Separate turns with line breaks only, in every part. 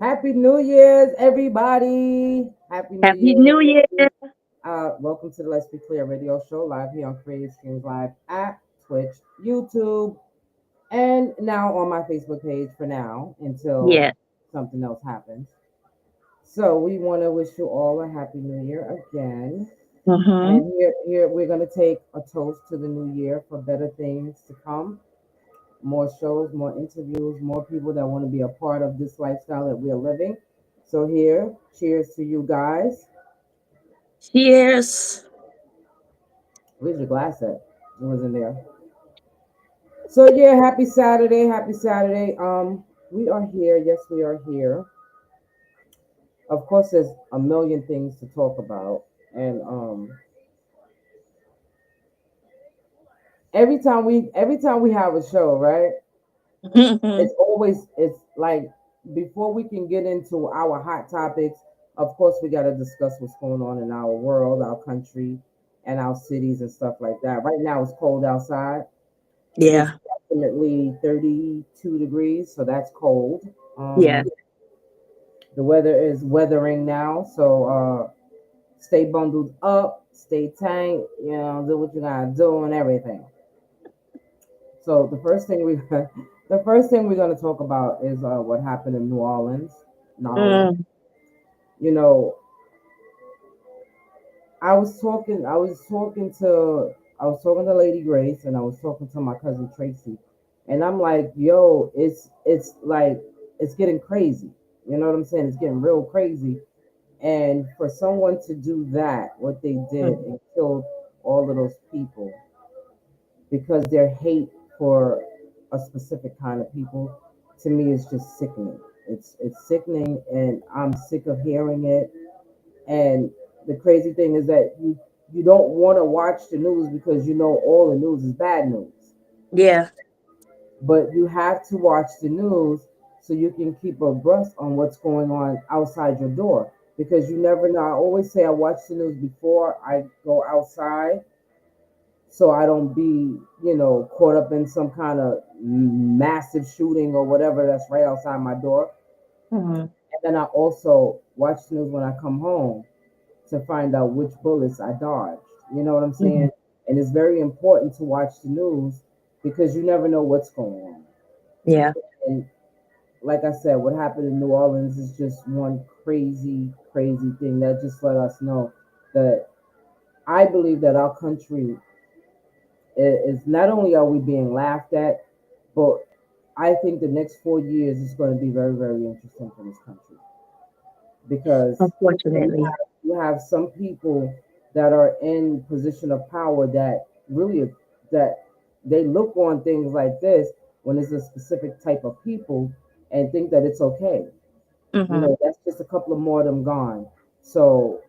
Happy New Year's, everybody. Happy New
Happy
Year.
New Year.
Welcome to the Let's Be Clear radio show live here on Creative Streams Live at Twitch, YouTube, and now on my Facebook page for now until
Yeah.
something else happens. So we want to wish you all a happy New Year again.
Mm-hmm.
And here we're going to take a toast to the new year for better things to come, more shows, more interviews, more people that want to be a part of this lifestyle that we are living. So here, cheers to you guys.
Cheers.
Where's your glass at? It wasn't there. So yeah, happy Saturday, happy Saturday. We are here. Yes, we are here. Of course, there's a million things to talk about, and every time we have a show, right?
Mm-hmm.
It's like before we can get into our hot topics, of course we got to discuss what's going on in our world, our country, and our cities and stuff like that. Right now it's cold outside. It's
Yeah.
approximately 32 degrees, so that's cold.
Yeah.
The weather is weathering now, so stay bundled up, stay tank, do what you gotta do and everything. So the first thing we're gonna talk about is what happened in New Orleans. Nolly,
Mm.
you know, I was talking to Lady Grace and I was talking to my cousin Tracy, and I'm like, yo, it's like it's getting crazy. You know what I'm saying? It's getting real crazy. And for someone to do that, what they did
Mm.
and killed all of those people because their hate for a specific kind of people, to me is just sickening. It's sickening, and I'm sick of hearing it. And the crazy thing is that you don't want to watch the news because you know all the news is bad news,
Yeah.
but you have to watch the news so you can keep abreast on what's going on outside your door, because you never know. I always say I watch the news before I go outside so I don't be, caught up in some kind of massive shooting or whatever that's right outside my door.
Mm-hmm.
And then I also watch the news when I come home to find out which bullets I dodged. You know what I'm
Hmm.
saying? And it's very important to watch the news because you never know what's going on.
Yeah.
And like I said, what happened in New Orleans is just one crazy, crazy thing that just let us know that I believe that our country is not only are we being laughed at, but I think the next 4 years is going to be very, very interesting for this country because
Unfortunately.
you have some people that are in position of power that really that they look on things like this when it's a specific type of people and think that it's okay.
Mm-hmm.
That's just a couple of more of them gone. So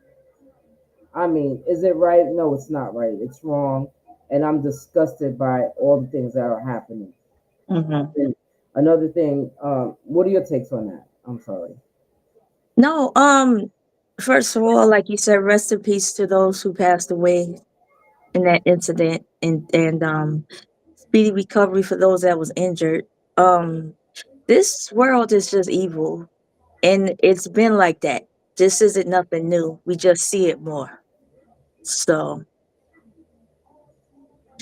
I mean, is it right? No, it's not right. It's wrong. And I'm disgusted by all the things that are happening.
Mm-hmm.
And another thing, what are your takes on that? I'm sorry.
No, first of all, like you said, rest in peace to those who passed away in that incident, and speedy recovery for those that was injured. Um, this world is just evil, and it's been like that. This isn't nothing new. We just see it more. So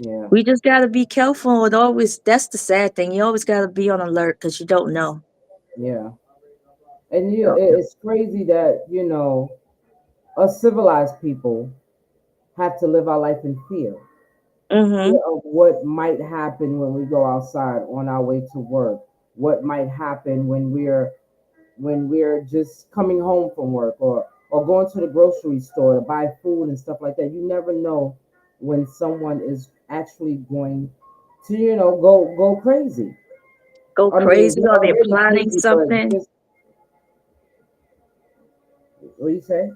Yeah,
we just gotta be careful and always, that's the sad thing. You always gotta be on alert because you don't know.
yeah. And
So,
it's crazy that, us civilized people have to live our life in fear.
mm-hmm.
Fear of what might happen when we go outside on our way to work. What might happen when we're just coming home from work, or going to the grocery store to buy food and stuff like that. You never know when someone is actually going to, go crazy.
Go
I mean,
crazy
they're
or they're
already
plotting
crazy, but
something.
just what do you say?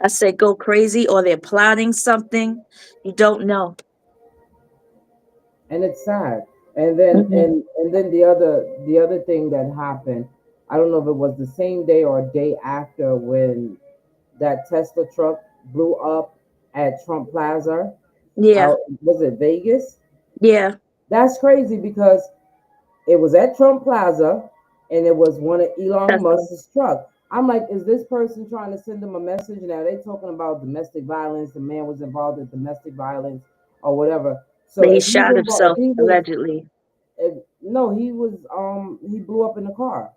I said go crazy or they're plotting something. You don't know.
And it's sad. And then
Mm-hmm.
and then the other thing that happened, I don't know if it was the same day or a day after, when that Tesla truck blew up at Trump Plaza.
Yeah.
Out, was it Vegas?
Yeah.
That's crazy because it was at Trump Plaza. and it was one of Elon
Tesla.
Musk's truck. I'm like, is this person trying to send them a message? Now they talking about domestic violence. The man was involved in domestic violence or whatever. So
But he
if he's
shot
involved, if
himself
he was,
allegedly.
no, he was, he blew up in the car.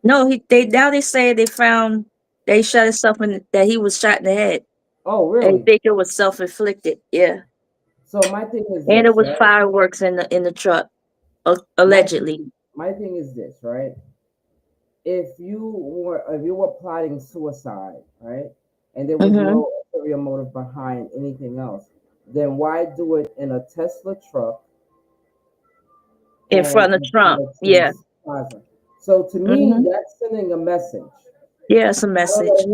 No, they now they say they found they shot himself in that he was shot in the head.
Oh,
They
really?
think it was self inflicted. Yeah,
So my thing is
and it
this,
was
right?
fireworks in the truck,
My
allegedly.
my thing is this, right? If you were plotting suicide, right, and there was
Hmm.
no ulterior motive behind anything else, then why do it in a Tesla truck
In
and
front of Trump.
inside
Yeah.
Chase Plaza? So to me,
Hmm.
that's sending a message.
Yeah, it's a
I don't know
message.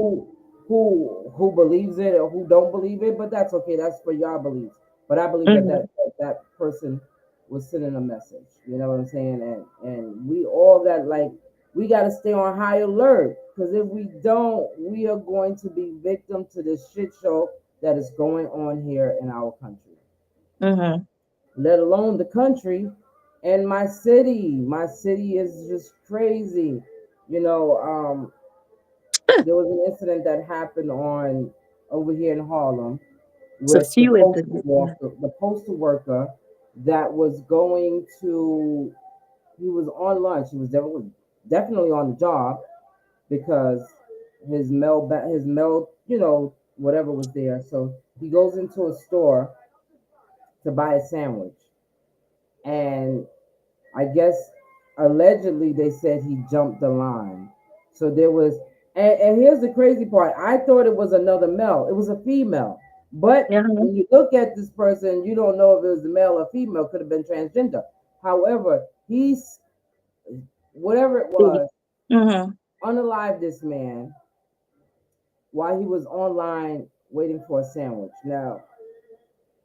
who believes it or who don't believe it, but that's okay. That's for y'all beliefs. But I believe that
Hmm.
that person was sending a message. You know what I'm saying? And we all got like we got to stay on high alert because if we don't, we are going to be victim to this shit show that is going on here in our country.
Hmm.
Let alone the country and my city. My city is just crazy. You know, there was an incident that happened on over here in Harlem
It's a
with
few incidents. Yeah.
the postal worker that was going to. He was on lunch. He was definitely on the job because his mail, whatever was there. So he goes into a store to buy a sandwich, and I guess allegedly they said he jumped the line. So there was, and here's the crazy part. I thought it was another male. It was a female. But
Yeah.
when you look at this person, you don't know if it was a male or female. Could have been transgender. However, he's whatever it was,
Mm-hmm.
unalived this man while he was online waiting for a sandwich. Now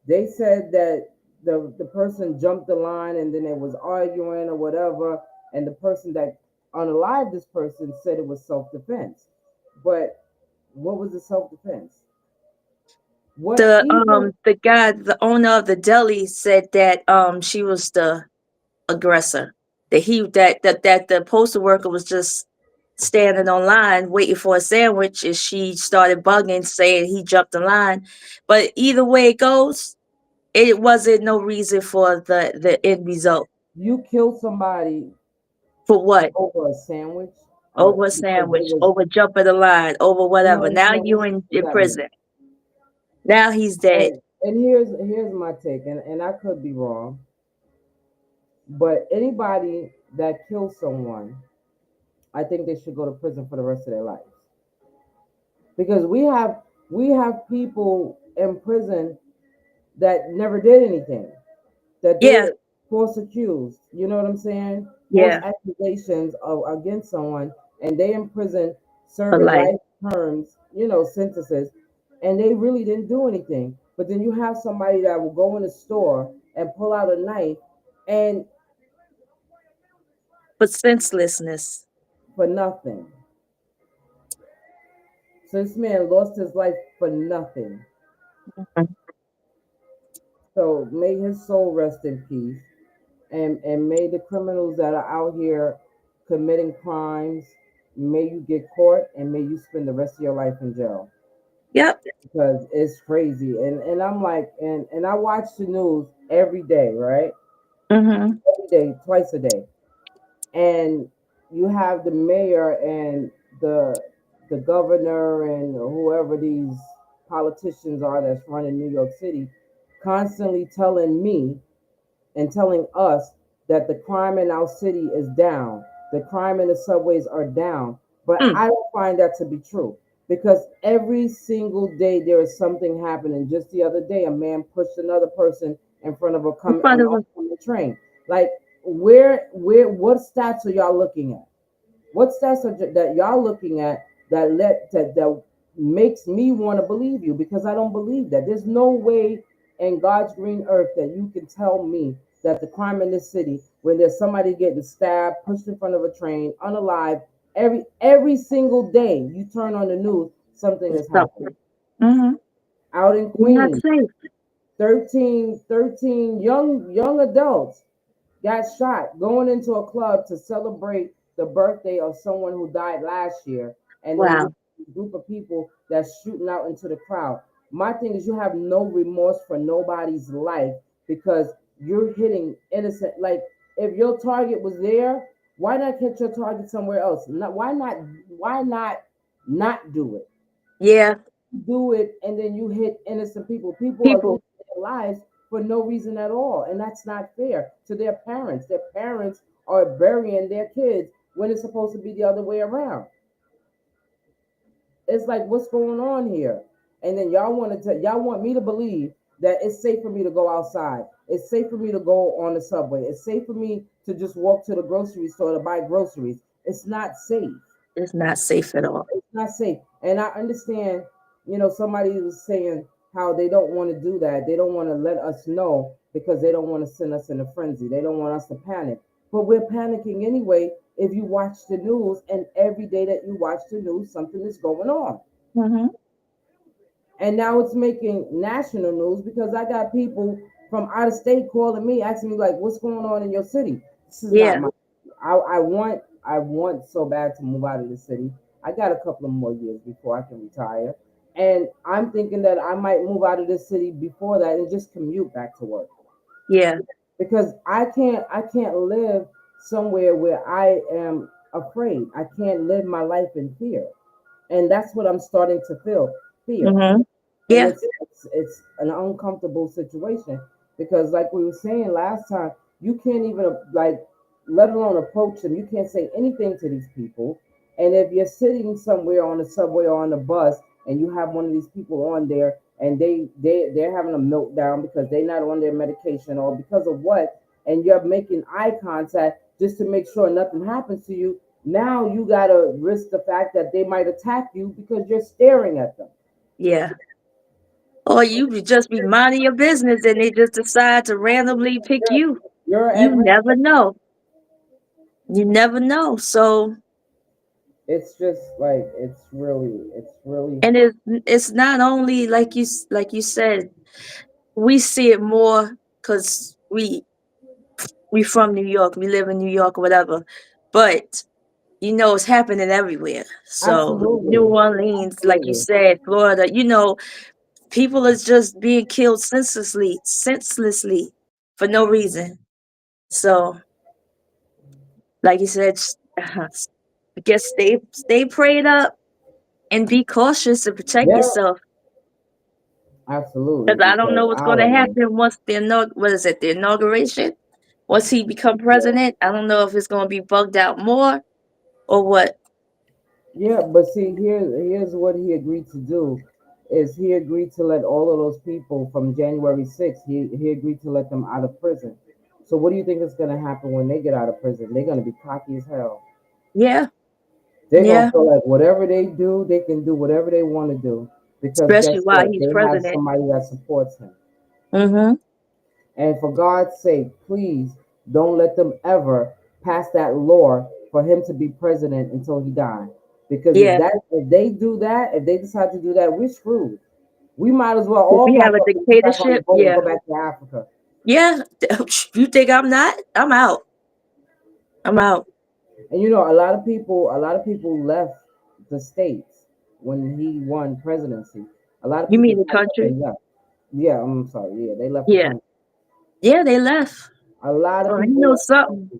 they said that the person jumped the line and then they was arguing or whatever, and the person that unalived this person said it was self-defense. But what was the self-defense? What even
The guy, the owner of the deli, said that she was the aggressor. That the postal worker was just standing online waiting for a sandwich, and she started bugging, saying he jumped the line. But either way it goes, it wasn't no reason for the end result.
you kill somebody
For what?
over a sandwich
Over a
because it
sandwich,
was,
over jumping the line, over
you know
whatever.
what I'm
Now
saying?
you
What
in
does that mean?
prison. Now he's dead.
And here's my take, and I could be wrong, but anybody that kills someone, I think they should go to prison for the rest of their lives because we have people in prison that never did anything, that
Yeah,
they false accused. You know what I'm saying? False
yeah,
accusations against someone, and they in prison
for
serving
life.
life terms, sentences, and they really didn't do anything. But then you have somebody that will go in a store and pull out a knife, and
But senselessness.
for nothing. So this man lost his life for nothing.
Mhm.
So may his soul rest in peace. And may the criminals that are out here committing crimes, may you get caught and may you spend the rest of your life in jail
Yep.
because it's crazy. And I'm like, and I watch the news every day, right?
Hmm.
Every day, twice a day, and you have the mayor and the governor and whoever these politicians are that's running New York City constantly telling me and telling us that the crime in our city is down, the crime in the subways are down. But
Mm.
I don't find that to be true because every single day there is something happening. Just the other day, a man pushed another person in front of a
In
coming
front
an
of us.
oncoming train. Like, what stats are y'all looking at? What stats are that y'all looking at that makes me want to believe you because I don't believe that. There's no way in God's green earth that you can tell me that the crime in this city, when there's somebody getting stabbed, pushed in front of a train, unalive, every single day you turn on the news, something
It's
is happening.
something. Hmm.
Out in
You're not
Queens,
safe.
13 young adults got shot going into a club to celebrate the birthday of someone who died last year, and then you
Wow.
have a group of people that's shooting out into the crowd. My thing is, you have no remorse for nobody's life because you're hitting innocent. Like, if your target was there, why not hit your target somewhere else? Not, why not? Why not do it?
Yeah.
Do it, and then you hit innocent people. People are
People.
losing their lives for no reason at all, and that's not fair to their parents. Their parents are burying their kids when it's supposed to be the other way around. It's like, what's going on here? And then y'all want me to believe that it's safe for me to go outside. It's safe for me to go on the subway. It's safe for me to just walk to the grocery store to buy groceries. It's not safe.
It's not safe at all.
It's not safe. And I understand, somebody was saying how they don't want to do that. They don't want to let us know because they don't want to send us in a frenzy. They don't want us to panic. But we're panicking anyway if you watch the news, and every day that you watch the news, something is going on.
Hmm.
And now it's making national news because I got people from out of state calling me, asking me like, "What's going on in your city?" This is not
Yeah.
my. I want so bad to move out of the city. I got a couple of more years before I can retire, and I'm thinking that I might move out of the city before that and just commute back to work
Yeah.
because I can't live somewhere where I am afraid. I can't live my life in fear, and that's what I'm starting to feel, fear.
Hmm.
And
Yeah.
it's an uncomfortable situation because, like we were saying last time, you can't even, like, let alone approach them. You can't say anything to these people. And if you're sitting somewhere on the subway or on the bus and you have one of these people on there and they're having a meltdown because they're not on their medication or because of what, and you're making eye contact just to make sure nothing happens to you, now you gotta risk the fact that they might attack you because you're staring at them.
Yeah. Or you could just be minding your business and they just decide to randomly pick
You're,
you.
you're
You
at risk.
never know. You never know. So,
It's just like, it's really
and it's not only like like you said, we see it more because we from New York, we live in New York or whatever. But it's happening everywhere. So New
absolutely,
Orleans, like you
absolutely.
said, Florida, people is just being killed senselessly for no reason. So, like you said, I guess stay prayed up and be cautious and protect
Yeah,
yourself.
absolutely.
Because I don't
Because
know what's
I
going to
don't know.
happen once what is it, the inauguration? Once he become president, I don't know if it's going to be bugged out more or what.
Yeah, but see, here's what he agreed to do. Is he agreed to let all of those people from January 6th, he agreed to let them out of prison. So what do you think is going to happen when they get out of prison? They're going to be cocky as hell.
Yeah,
They're going to
yeah.
feel like whatever they do, they can do whatever they want to do because
Especially
guess
while
what?
he's
They have
president.
somebody that supports him.
Mm-hmm.
And for God's sake, please don't let them ever pass that law for him to be president until he dies. Because
Yeah.
if they do that, if they decide to do that, we're screwed. We might as well
If
all
we
pack
have a
up and get back on the
dictatorship,
boat and
yeah.
go back to Africa.
Yeah. You think I'm not? I'm out. I'm out.
And a lot of people left the states when he won presidency. A lot of
You
people
mean the
packed up
country?
and left. Yeah, I'm sorry. Yeah, they left the
Yeah.
country.
Yeah, they left.
A lot of
Oh, I
people
know
left the
something.
country.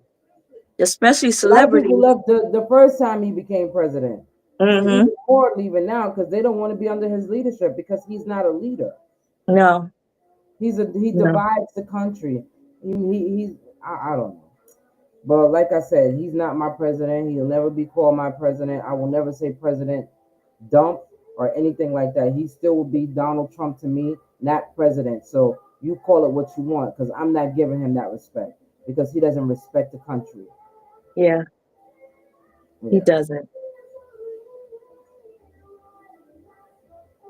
Especially
A lot of people
celebrities.
left the first time he became president. Even
Mm-hmm.
more leaving now because they don't want to be under his leadership because he's not a leader.
No,
He
no.
divides the country. He's I don't know. But like I said, he's not my president. He'll never be called my president. I will never say President Dump or anything like that. He still will be Donald Trump to me, not president. So you call it what you want because I'm not giving him that respect because he doesn't respect the country.
Yeah, he
Yeah.
doesn't.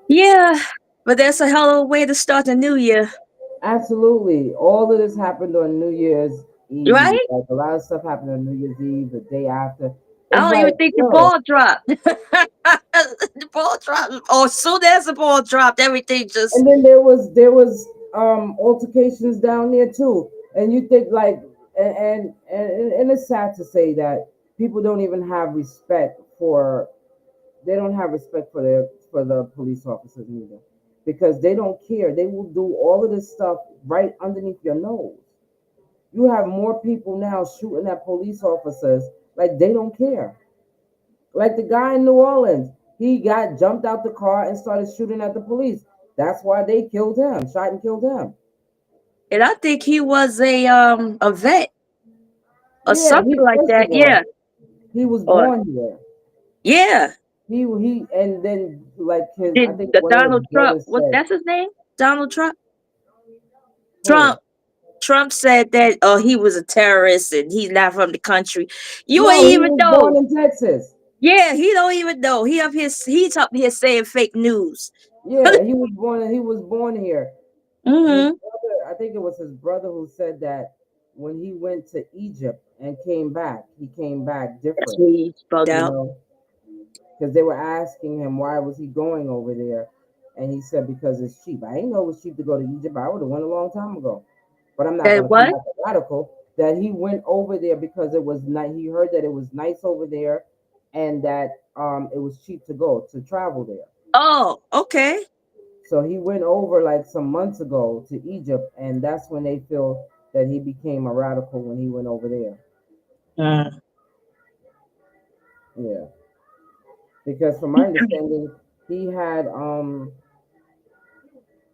Yeah, but that's a hell of a way to start the new year,
Absolutely. All of this happened on New Year's Eve.
right?
Like a lot of stuff happened on New Year's Eve, the day after.
I
It's
don't
like,
even think the
yo.
ball dropped. The ball dropped. Or as soon as the ball dropped, everything just
And then there was altercations down there too. And you think like, and it's sad to say that people don't even have respect for, they don't have respect for their, for the police officers either, because they don't care. They will do all of this stuff right underneath your nose. You have more people now shooting at police officers like they don't care. Like the guy in New Orleans, he got jumped out the car and started shooting at the police. That's why they killed him, shot and killed him.
And I think he was a vet or
Yeah,
something
he,
like
first
that.
of
Yeah.
all, he was
Or
born here.
yeah.
He and then like his, I
Did
think
the
one of his
Donald Trump,
brothers
what
said,
that's his name? Donald Trump?
"Who?
Trump Trump said that he was a terrorist and he's not from the country. You ain't
No, he
even
was born
know.
in Texas.
Yeah, he don't even know. He's up here saying fake news.
Yeah, he was born here. His
Mm-hmm.
brother, I think it was his brother who said that when he went to Egypt and came back, he came back
That's
different.
where he's bugged
You
out.
know, because they were asking him why was he going over there, and he said because it's cheap. I didn't know it was cheap to go to Egypt. I would have went a long time ago, but I'm not
That
gonna come
what?
back a radical. That he went over there because it was nice. He heard that it was nice over there, and that it was cheap to go to travel there.
Oh, okay.
So he went over like some months ago to Egypt, and that's when they feel that he became a radical when he went over there.
Mm.
Yeah, because from my understanding, he had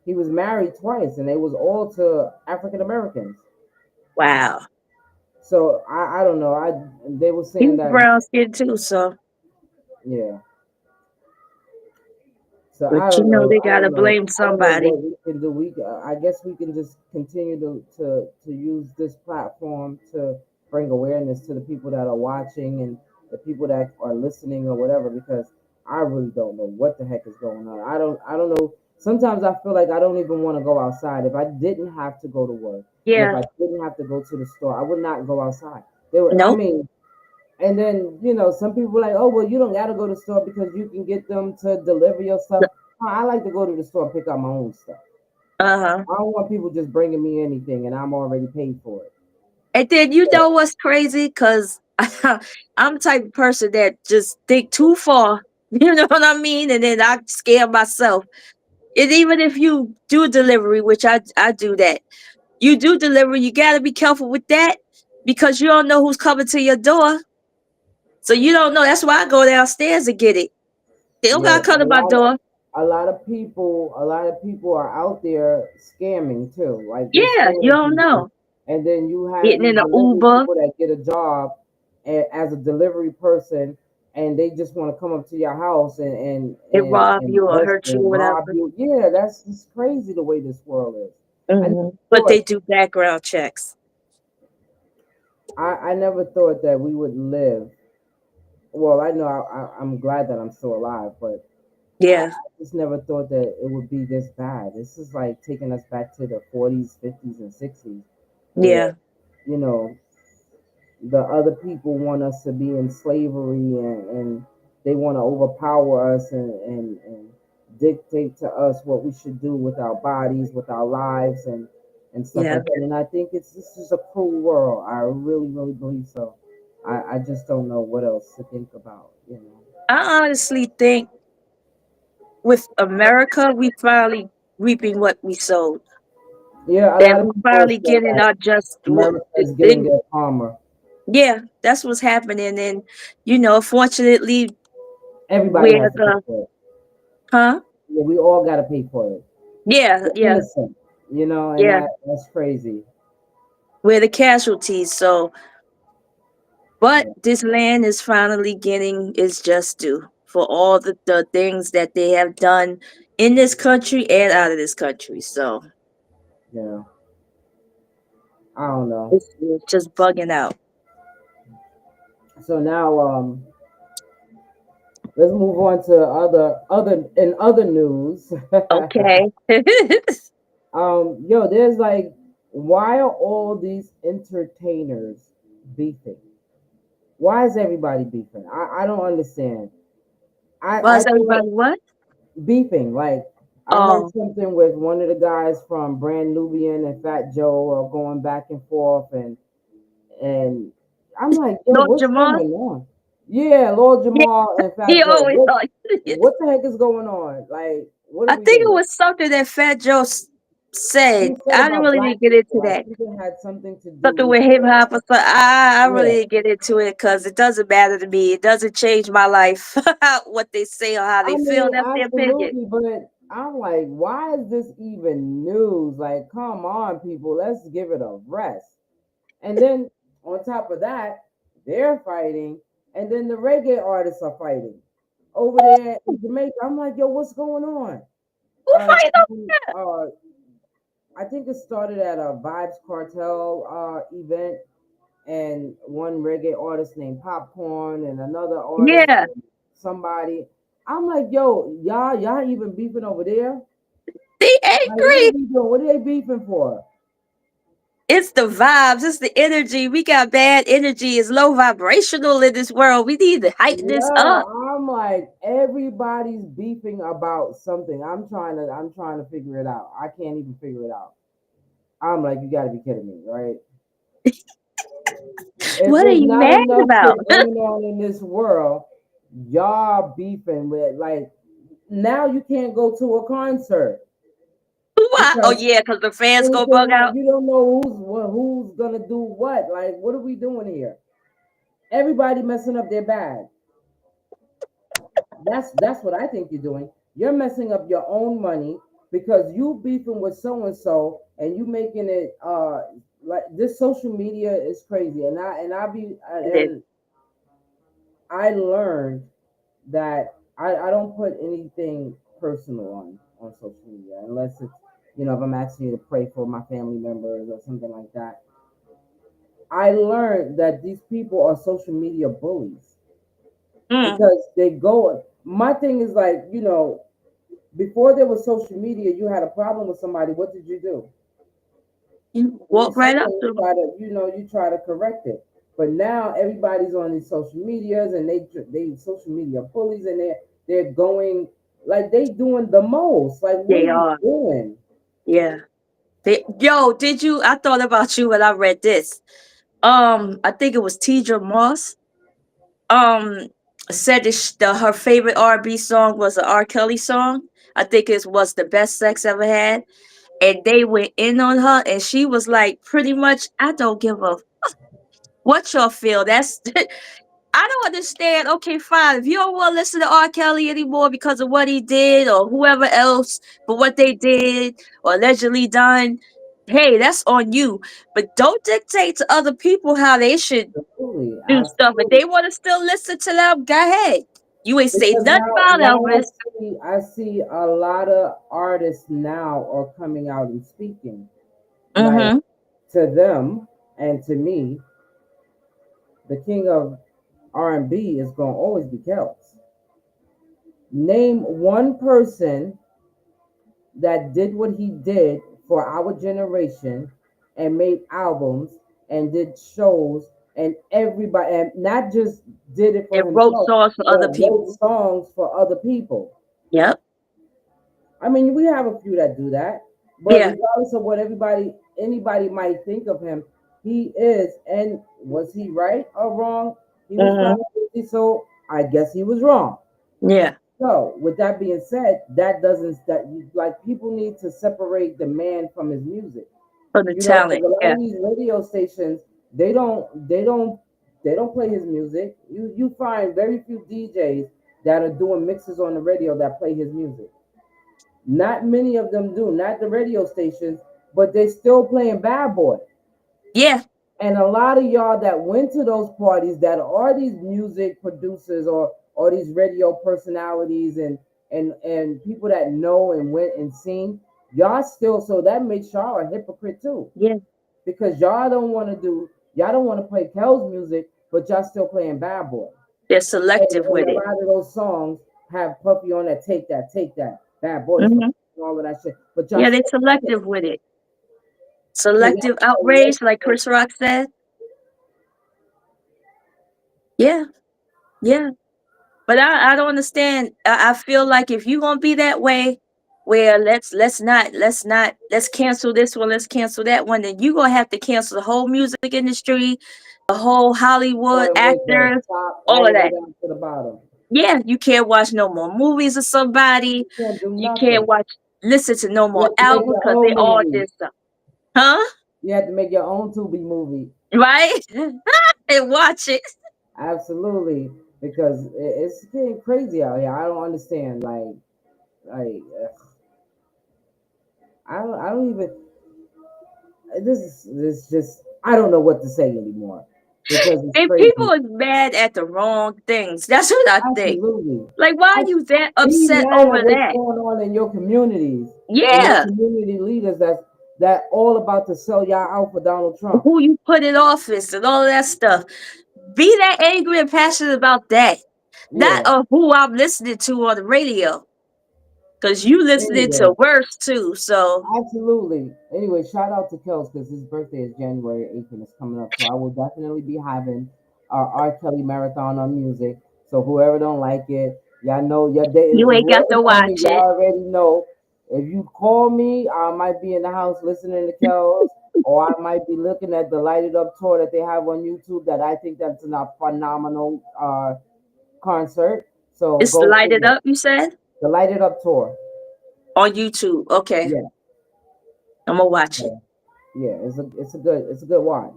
he was married twice, and they was all to African Americans.
Wow.
So I don't know. They were saying
He's
that,
brown skin too, so
yeah. So
but
I don't know.
they
I
gotta
don't know.
blame
I don't know
somebody.
what we can do. I guess we can just continue to use this platform to bring awareness to the people that are watching and the people that are listening or whatever. Because I really don't know what the heck is going on. I don't know. Sometimes I feel like I don't even want to go outside. If I didn't have to go to work and if
Yeah.
I didn't have to go to the store, I would not go outside. They were. I
Nope.
mean, and then, some people are like, oh, well, you don't got to go to the store because you can get them to deliver your stuff. I like to go to the store and pick up my own stuff.
Uh-huh.
I don't want people just bringing me anything and I'm already paid for it.
And then you know what's crazy? Cause I'm the type of person that just think too far. You know what I mean? And then I scare myself. And even if you do delivery, which I do that, you do delivery, you gotta be careful with that because you don't know who's coming to your door. So you don't know. That's why I go downstairs and get it. They don't
Yeah,
gotta come to my door.
a lot of people are out there scamming too. Like they're
Yeah, you
scamming
don't
people,
know.
and then you have
Getting
these
in an
delivery
Uber,
people that get a job as a delivery person, and they just want to come up to your house and and
they
and
rob
and
you or
bust
hurt you or
and rob
whatever.
you. Yeah, that's just crazy the way this world is. I never
But
thought
they do background checks.
I never thought that we would live. Well, I know I'm glad that I'm still alive, but I
Yeah,
just never thought that it would be this bad. This is like taking us back to the 40s, 50s, and 60s, where
yeah,
you know the other people want us to be in slavery and they want to overpower us and dictate to us what we should do with our bodies, with our lives, and stuff
yeah.
like that. And I think this is a cruel world. I really, really believe so. I just don't know what else to think about.
I honestly think with America, we finally reaping what we sowed.
Yeah, a
That
lot of
we
people
finally
said
getting
that
our just
America is getting
thing.
their karma.
Yeah, that's what's happening. And fortunately,
Everybody
we're
has to pay
the
for it.
huh?
Yeah, we all got to pay for it.
Yeah,
We're
yeah,
innocent, and
yeah.
that's crazy.
We're the casualties. So, but
Yeah,
this land is finally getting its just due for all the things that they have done in this country and out of this country. So
yeah. I don't know.
it's just bugging out.
So now, let's move on to other news.
Okay.
Yo, there's like, why are all these entertainers beefing? Why is everybody beefing? I don't understand. I
Was
thought
everybody what?
beefing. Like I heard
Oh,
something with one of the guys from Brand Nubian and Fat Joe are going back and forth, and I'm like, yo,
Lord
what's
Jamar.
going on? Yeah, Lord
Yeah,
Jamal and
he
Fat Joe.
always like.
What the heck is going on? Like, what are
I
we
think it
doing?
was something that Fat Joe
He
said.
said
I didn't
about
really
black
didn't get into
people. I
that.
think it had something to do
Something
with
with hip hop or something. I really
yeah.
didn't get into it because it doesn't matter to me. It doesn't change my life. What they say or how
I
they feel,
mean,
that's their opinion.
absolutely, but I'm like, why is this even news? Like, come on, people, let's give it a rest. And then on top of that, they're fighting, and then the reggae artists are fighting over there in Jamaica. I'm like, yo, what's going on?
Who fight
Some, I think it started at a Vibes Cartel event, and one reggae artist named Popcorn, and another artist
Yeah,
named somebody. I'm like, yo, y'all even beefing over there?
they
Like, what are
angry.
we doing? What are they beefing for?
It's the vibes. It's the energy. We got bad energy. It's low vibrational in this world. We need to heighten this
Yeah,
up.
I'm like everybody's beefing about something. I'm trying to figure it out. I can't even figure it out. I'm like, you gotta be kidding me, right? If
What are
there's
you
not
mad
enough
about?
shit going on in this world, y'all beefing with like now you can't go to a concert
Why? Oh
because
yeah, because the fans go
anything
bug
like
out.
you don't know who's gonna do what. Like, what are we doing here? Everybody messing up their bag. That's what I think you're doing. You're messing up your own money because you beefing with so and you making it like this social media is crazy.
It is.
And I learned that I don't put anything personal on social media unless it's if I'm asking you to pray for my family members or something like that. I learned that these people are social media bullies
Mm.
because they go. My thing is like before there was social media, you had a problem with somebody. What did you do?
You
When you
walk
see
right up
them,
to
you
'em.
try to correct it. But now everybody's on these social medias and they social media bullies and they're going like they doing the most. Like what
They
are you
are.
doing?
Yeah. Yo, did you? I thought about you when I read this. I think it was Tidra Moss. Um, said that her favorite R&B song was a R. Kelly song. I think it was the best sex ever had, and they went in on her, and she was like, pretty much, I don't give a what y'all feel. That's I don't understand. Okay, fine. If you don't want to listen to R. Kelly anymore because of what he did, or whoever else for what they did or allegedly done, hey, that's on you. But don't dictate to other people how they should
Absolutely,
do stuff. If
absolutely.
they want to still listen to them, go ahead. You ain't say
Because
nothing about
now
Elvis.
I see a lot of artists now are coming out and speaking like
Mm-hmm.
to them and to me, the king of R&B is gonna always be Kels. Name one person that did what he did for our generation and made albums and did shows and everybody and not just did it for
And wrote
himself
songs for
but
other
wrote
people.
songs for other people.
Yep.
I mean, we have a few that do that, but
Yeah.
regardless of what anybody might think of him, he is. And was he right or wrong? He was
Mm-hmm.
found guilty, so I guess he was wrong.
Yeah.
So, with that being said, that doesn't that like people need to separate the man from his music.
For the
Because
talent.
a lot
Yeah.
of these radio stations they don't play his music. You find very few DJs that are doing mixes on the radio that play his music. Not many of them do, not the radio stations, but they still playing Bad Boy.
Yeah.
And a lot of y'all that went to those parties that are these music producers or these radio personalities and people that know and went and seen, y'all still so that makes y'all a hypocrite too.
Yeah.
Because y'all don't want to play Kel's music, but y'all still playing Bad Boy.
They're
And,
selective
and
with
a
it.
lot of those songs have Puppy on that, take that, Bad Boys for
Mm-hmm.
all of that shit. But y'all
Yeah, they
still play it.
selective with it.
So y'all
Selective
gotta
outrage, like
listen.
Chris Rock said. Yeah, yeah. But I don't understand. I feel like if you gonna be that way, where let's cancel this one, let's cancel that one, then you gonna have to cancel the whole music industry, the whole
So
Hollywood
it went the
actors,
top
all
all
of
the way
that.
down to the bottom.
Yeah, you can't watch no more movies of somebody.
You can't do
You can't
nothing.
watch, listen to no
You
more
have to make
albums
your
because they
own
all
movie.
did stuff. Huh?
You have to make your own Tubi movie.
Right? And watch it.
Absolutely, because it's getting crazy out here. I don't understand. Ugh, I don't even. This just. I don't know what to say anymore because it's
And people
crazy.
is mad at the wrong things. That's what I think.
Absolutely.
Like, why
I,
are you that
be
upset
mad
over
at what's
that?
going on in your communities and your
Yeah.
community leaders that all about to sell y'all out for Donald Trump.
Who you put in office and all of that stuff. Be that angry and passionate about that. Not
Yeah.
of who I'm listening to on the radio. Cause you listening
Anyway,
to worse too. So
absolutely. Anyway, shout out to Kels because his birthday is January 8th and it's coming up. So I will definitely be having our R. Kelly marathon on music. So whoever don't like it, y'all know your day.
you ain't got
Whoever
to
know me,
watch it.
y'all already know. If you call me, I might be in the house listening to Kels, or I might be looking at the lighted up tour that they have on YouTube. That I think that's a phenomenal concert. So
It's
go
lighted
figure.
up, you said?
The lighted up tour.
On YouTube. Okay.
Yeah.
I'm gonna watch it.
So, yeah, it's a good watch.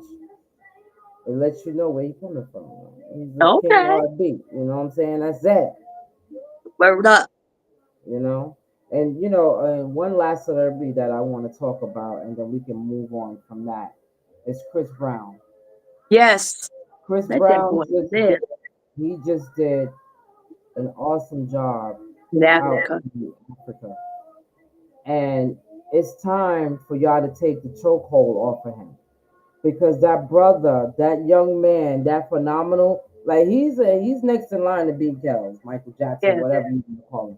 It lets you know where you're coming from. He's the king of
Okay.
R&B. You know what I'm saying? That's that.
Word up.
You know, and one last celebrity that I want to talk about, and then we can move on from that. Is Chris Brown.
Yes.
Chris
Let that
Brown
boy
just did.
live
He just did an awesome job
in
out
Africa.
in Africa, and it's time for y'all to take the chokehold off of him because that brother, that young man, that phenomenal, like he's next in line to beat Kells, Michael Jackson,
Yeah.
whatever you want to call him.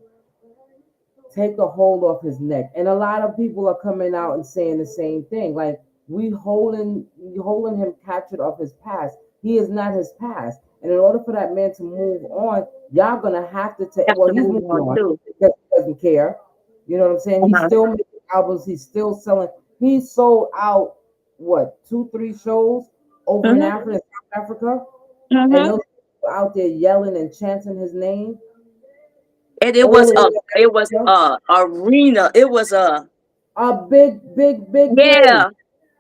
Take a hold off his neck, and a lot of people are coming out and saying the same thing. Like we holding him captured of his past. He is not his past, and in order for that man to move on, y'all gonna have to take.
Have
Well,
to
he's
move
moving
on
on
too.
because he doesn't care. You know what I'm saying? He's
Uh-huh.
still making albums. He's still selling. He sold out what 2, 3 shows over in
Mm-hmm.
Africa, South Africa, and
Mm-hmm.
those people out there yelling and chanting his name
And it
all
was
the way
a
to
it was
Africa.
a arena. It was a
A big, big, big day.
yeah.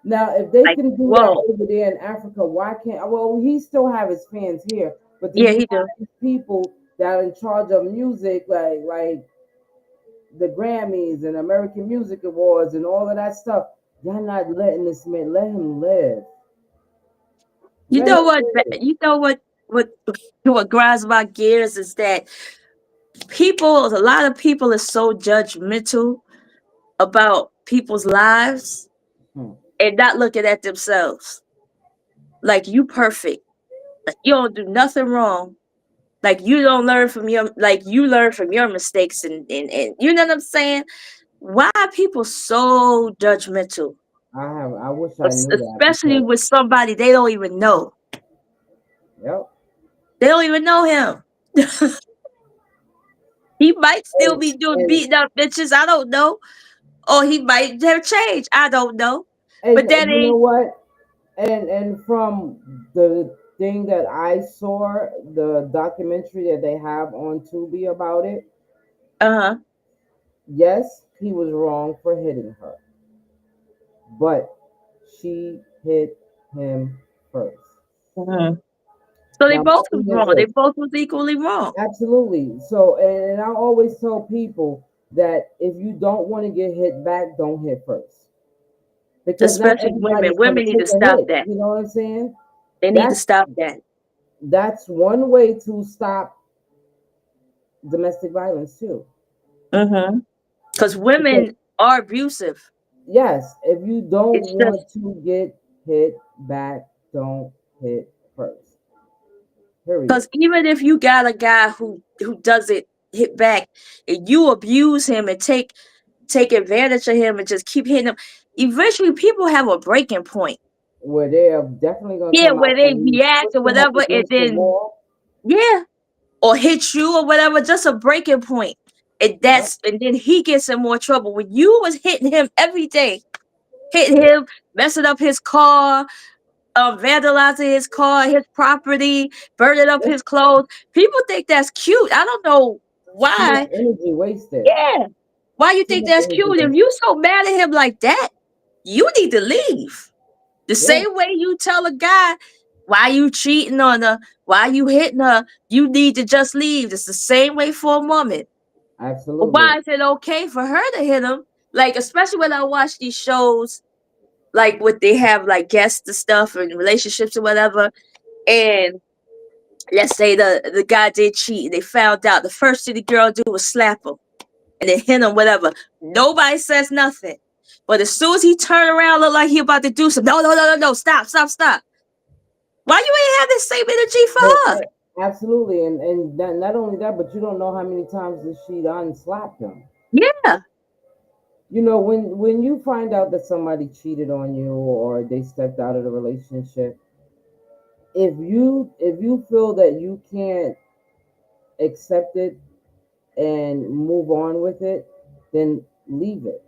Now, if they
Like
can do that
whoa.
over there in Africa, why can't? Well, he still have his fans here, but then
Yeah,
you
he
have
do.
these people that are in charge of music, like the Grammys and American Music Awards and all of that stuff. Y'all not letting this man let him live.
You
Let
know
him
what?
live.
You know what? What grinds my gears is that a lot of people are so judgmental about people's lives
Hmm.
and not looking at themselves. Like you perfect. Like you don't do nothing wrong. Like you don't learn from your like you learn from your mistakes and you know what I'm saying? Why are people so judgmental?
I wish I knew that
Especially
because
with somebody they don't even know.
yep.
They don't even know him. He might still
And
be doing
and
beating up bitches. I don't know. Or he might have changed. I don't know. But that
you know
ain't
what? And from the thing that I saw, the documentary that they have on Tubi about it,
uh-huh.
yes, he was wrong for hitting her, but she hit him first.
Mhm. So they
Now my
both was
thing is
wrong. They
this,
both was equally wrong.
absolutely. So, and I always tell people that if you don't want to get hit back, don't hit first, because not
Especially women.
everybody's gonna
Women need
take
to
a
stop
hit.
that.
You know what I'm saying?
They need to
That's
stop that.
that's one way to stop domestic violence too.
Mm-hmm. Because
Because
women are abusive.
yes, if you don't
It's just
want to get hit back, don't hit first. Period.
because even if you got a guy who doesn't hit back and you abuse him and take advantage of him and just keep hitting him, eventually people have a breaking point.
Where they are definitely gonna
Yeah,
come
where
out
they
and
react
push
or
them up
whatever, and
against the
then
wall.
yeah, or hit you or whatever, just a breaking point.
Yep.
And then he gets in more trouble. When you was hitting him every day, hitting him, messing up his car, vandalizing his car, his property, burning up
That's
his clothes. People think that's cute. I don't know
too much
why.
energy wasted.
Yeah. Why you
Too
think
much
that's
energy
cute? If
wasted.
you so mad at him like that, you need to leave. The
Yeah,
same way you tell a guy, why you cheating on her, why you hitting her, you need to just leave. It's the same way for a woman. But
absolutely.
why is it okay for her to hit him? Like, especially when I watch these shows, like what they have like guests and stuff and relationships or whatever, and let's say the guy did cheat and they found out, the first thing the girl do was slap him and then hit him, whatever. Nobody says nothing. But as soon as he turn around, look like he about to do something, no, no, no, no, no, stop, stop, stop. Why you ain't have the same energy
But
for her?
absolutely, and not only that, but you don't know how many times that she unslapped him.
Yeah.
You know, when you find out that somebody cheated on you or they stepped out of the relationship, if you feel that you can't accept it and move on with it, then leave it.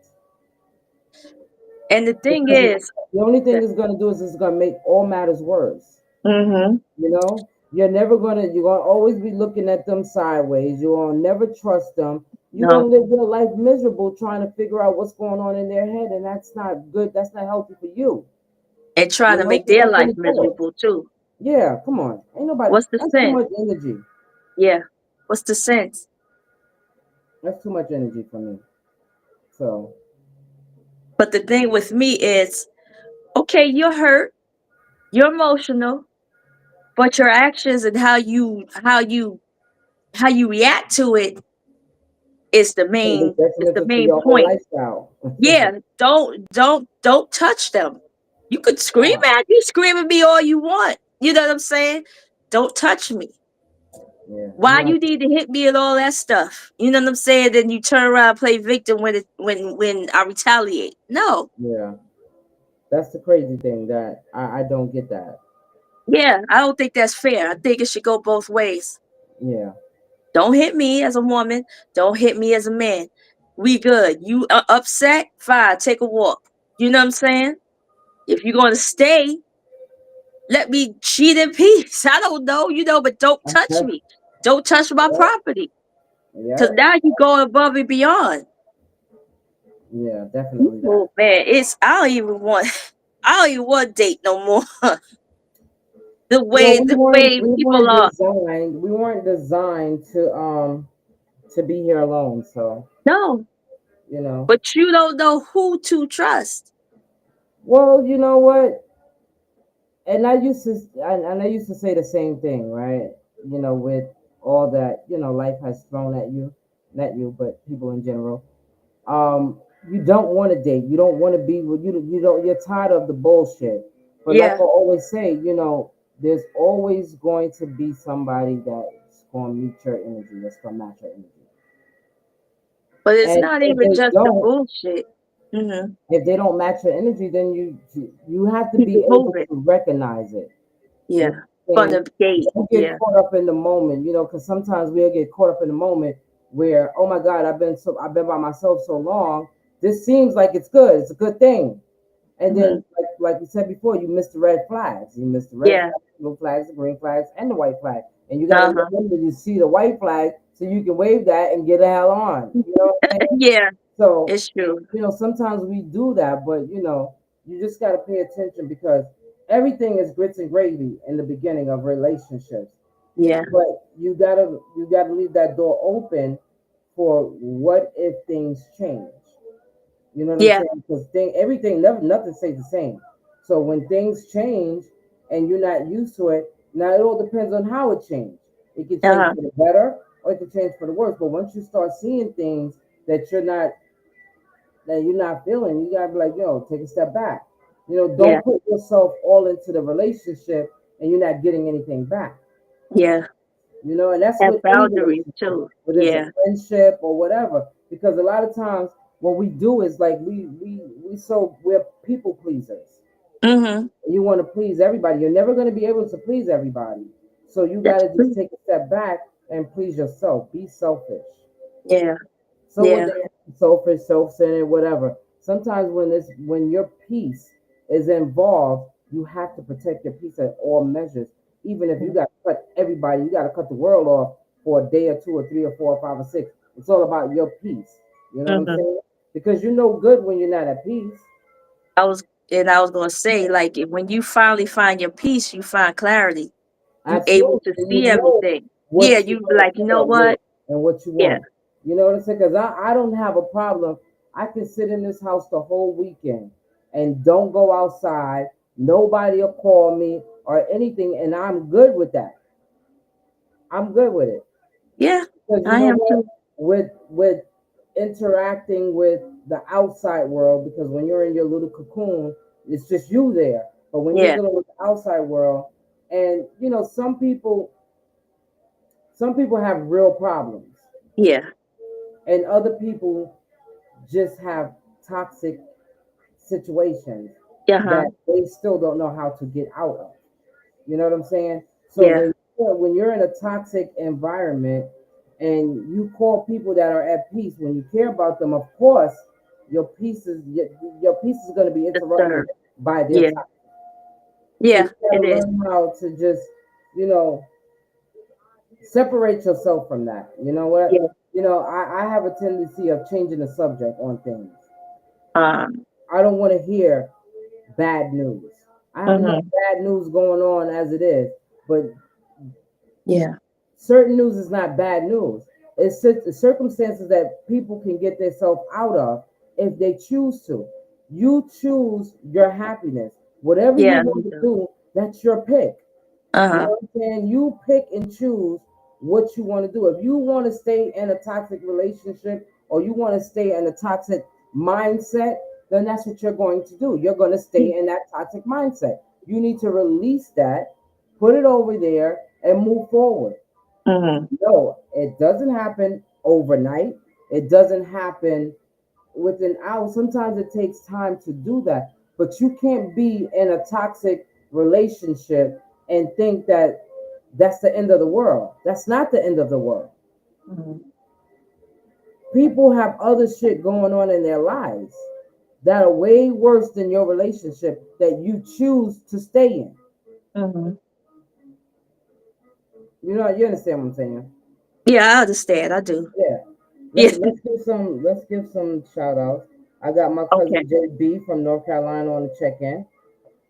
And the thing
Because
is,
the only thing
that,
it's gonna do is it's gonna make all matters worse.
mm-hmm,
You know, you're gonna always be looking at them sideways. You're gonna never trust them. You're
no,
gonna live your life miserable trying to figure out what's going on in their head, and that's not good. That's not healthy for you.
and trying
You
to
know,
make
you're
their
not
life
gonna do it.
miserable too.
Yeah, come on. Ain't nobody.
What's the
That's too
sense?
much energy.
Yeah. What's the sense?
That's too much energy for me. So
But the thing with me is, okay, you're hurt, you're emotional, but your actions and how you react to it is the
it's
main is the
detrimental to
main
your whole
point.
lifestyle.
Yeah, don't touch them. You could scream
Nah,
at you, scream at me all you want. You know what I'm saying? Don't touch me.
yeah, you're
Why
not.
you need to hit me and all that stuff? You know what I'm saying? Then you turn around and play victim when I retaliate. No.
Yeah, that's the crazy thing that I don't get that.
Yeah, I don't think that's fair. I think it should go both ways.
Yeah,
Don't hit me as a woman. Don't hit me as a man. We good. You upset? Fine. Take a walk. You know what I'm saying? If you're gonna stay, let me cheat in peace. I don't know, but don't touch me. Don't touch my
yeah,
property. Cause
yeah,
now you go above and beyond.
yeah, definitely
People,
that.
man, it's I don't even want I don't even want to date no more. the
Well,
way
we
the
weren't
way
we
people
weren't
are.
designed we weren't designed to be here alone. So
No.
you know,
But you don't know who to trust.
well, you know what? And I used to say the same thing, right? You know, with all that life has thrown at you, not you, but people in general. You don't want to date. You don't want to be with you. You don't. You're tired of the bullshit. But like
Yeah.
I always say, there's always going to be somebody that's going to meet your energy. That's going to match your energy.
But it's
And
not even just the bullshit. Mm-hmm.
if they don't match your energy, then you have to
Keep
be
it
able
moving.
to recognize it. You know
Yeah.
what I'm
From
saying?
the gate.
Don't get
Yeah.
caught up in the moment, because sometimes we'll get caught up in the moment where, oh my God, I've been by myself so long. This seems like it's good. It's a good thing. And
Mm-hmm.
then, like we said before, you missed the red flags. You missed the red
Yeah.
flags, the blue flags, the green flags, and the white flag. And you got to
Uh-huh.
remember to see the white flag so you can wave that and get the hell on. You know what I'm saying?
Yeah.
So,
It's true.
sometimes we do that, but you just got to pay attention because everything is grits and gravy in the beginning of relationships.
Yeah.
But you gotta leave that door open for what if things change. You know what I'm
Yeah.
saying? Because everything, never, nothing stays the same. So when things change and you're not used to it, now it all depends on how it changed. It can change
Uh-huh.
for the better or it can change for the worse. But once you start seeing things that you're not feeling, you gotta be like, take a step back.
Yeah.
Don't put yourself all into the relationship and you're not getting anything back.
Yeah.
And that's
Have
with any
boundaries
relationship,
too.
whether it's a
Yeah.
friendship or whatever. Because a lot of times what we do is like we're people pleasers.
Mm-hmm.
You want to please everybody. You're never going to be able to please everybody. So you got
That's
to just
true.
take a step back and please yourself. Be selfish.
Yeah.
Someone
Yeah.
that is selfish, self-centered, whatever. Sometimes when your peace is involved, You have to protect your peace at all measures. Even if you got to cut everybody, you got to cut the world off for a day or two or three or four or five or six. It's all about your peace. You know what I'm
Mm-hmm.
saying? Because you know good when you're not at peace.
I was I was gonna say, like, when you finally find your peace, you find clarity. You able
Absolutely.
to
And you
see
know
everything. Yeah,
what you
you
want,
like, you
you
know
know, yeah,
what?
and what you
Yeah,
want. You know what I'm saying? Because I don't have a problem. I can sit in this house the whole weekend and don't go outside. Nobody will call me or anything, and I'm good with that. I'm good with it.
yeah,
Because you
I
know
am
what?
too.
With interacting with the outside world, because when you're in your little cocoon, it's just you there. But when you're
Yeah,
dealing with the outside world, and some people have real problems,
yeah,
and other people just have toxic situations
yeah, huh?
that they still don't know how to get out of. You know what I'm saying? So
Yeah,
when you're in a toxic environment and you call people that are at peace, when you care about them, of course, your peace is your peace is going to be interrupted
disturbed.
by their
Yeah,
toxic. So
yeah,
you got
it
to
is.
learn how to just you know separate yourself from that. You know what?
Yeah.
I have a tendency of changing the subject on things.
Um.
I don't want to hear bad news. I have enough
Hmm.
bad news going on as it is, but
Yeah.
certain news is not bad news. It's the circumstances that people can get themselves out of if they choose to. You choose your happiness. Whatever you
Yeah.
want
Me
to
too.
do, that's your pick.
Uh
You know
huh.
what I'm saying? You pick and choose what you want to do. If you want to stay in a toxic relationship or you want to stay in a toxic mindset, then that's what you're going to do. You're going to stay in that toxic mindset. You need to release that, put it over there, and move forward.
Hmm.
No, it doesn't happen overnight. It doesn't happen within hours. Sometimes it takes time to do that. But you can't be in a toxic relationship and think that that's the end of the world. That's not the end of the world.
Hmm.
People have other shit going on in their lives that are way worse than your relationship that you choose to stay in.
Hmm.
You understand what I'm saying?
Yeah, I understand. I do.
Yeah.
Yeah.
Let's give some shout outs. I got my
Okay.
cousin JB from North Carolina on the check in.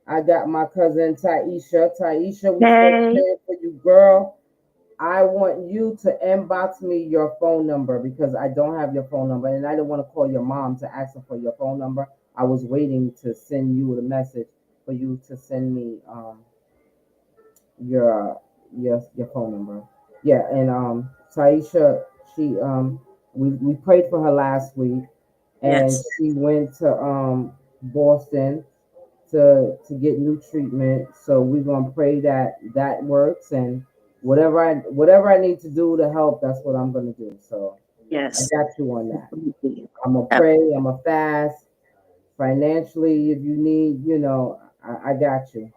I got my cousin Taisha. Taisha, we still
Hey.
praying for you, girl. I want you to inbox me your phone number because I don't have your phone number, and I didn't want to call your mom to ask her for your phone number. I was waiting to send you the message for you to send me your your phone number. Yeah, and Taisha, she we prayed for her last week, and
Yes.
she went to Boston to get new treatment. So we're gonna pray that that works, and whatever I need to do to help, that's what I'm gonna do. So I
Yes.
got you on that.
Absolutely.
I'm gonna pray. I'm gonna fast financially if you need. I got you.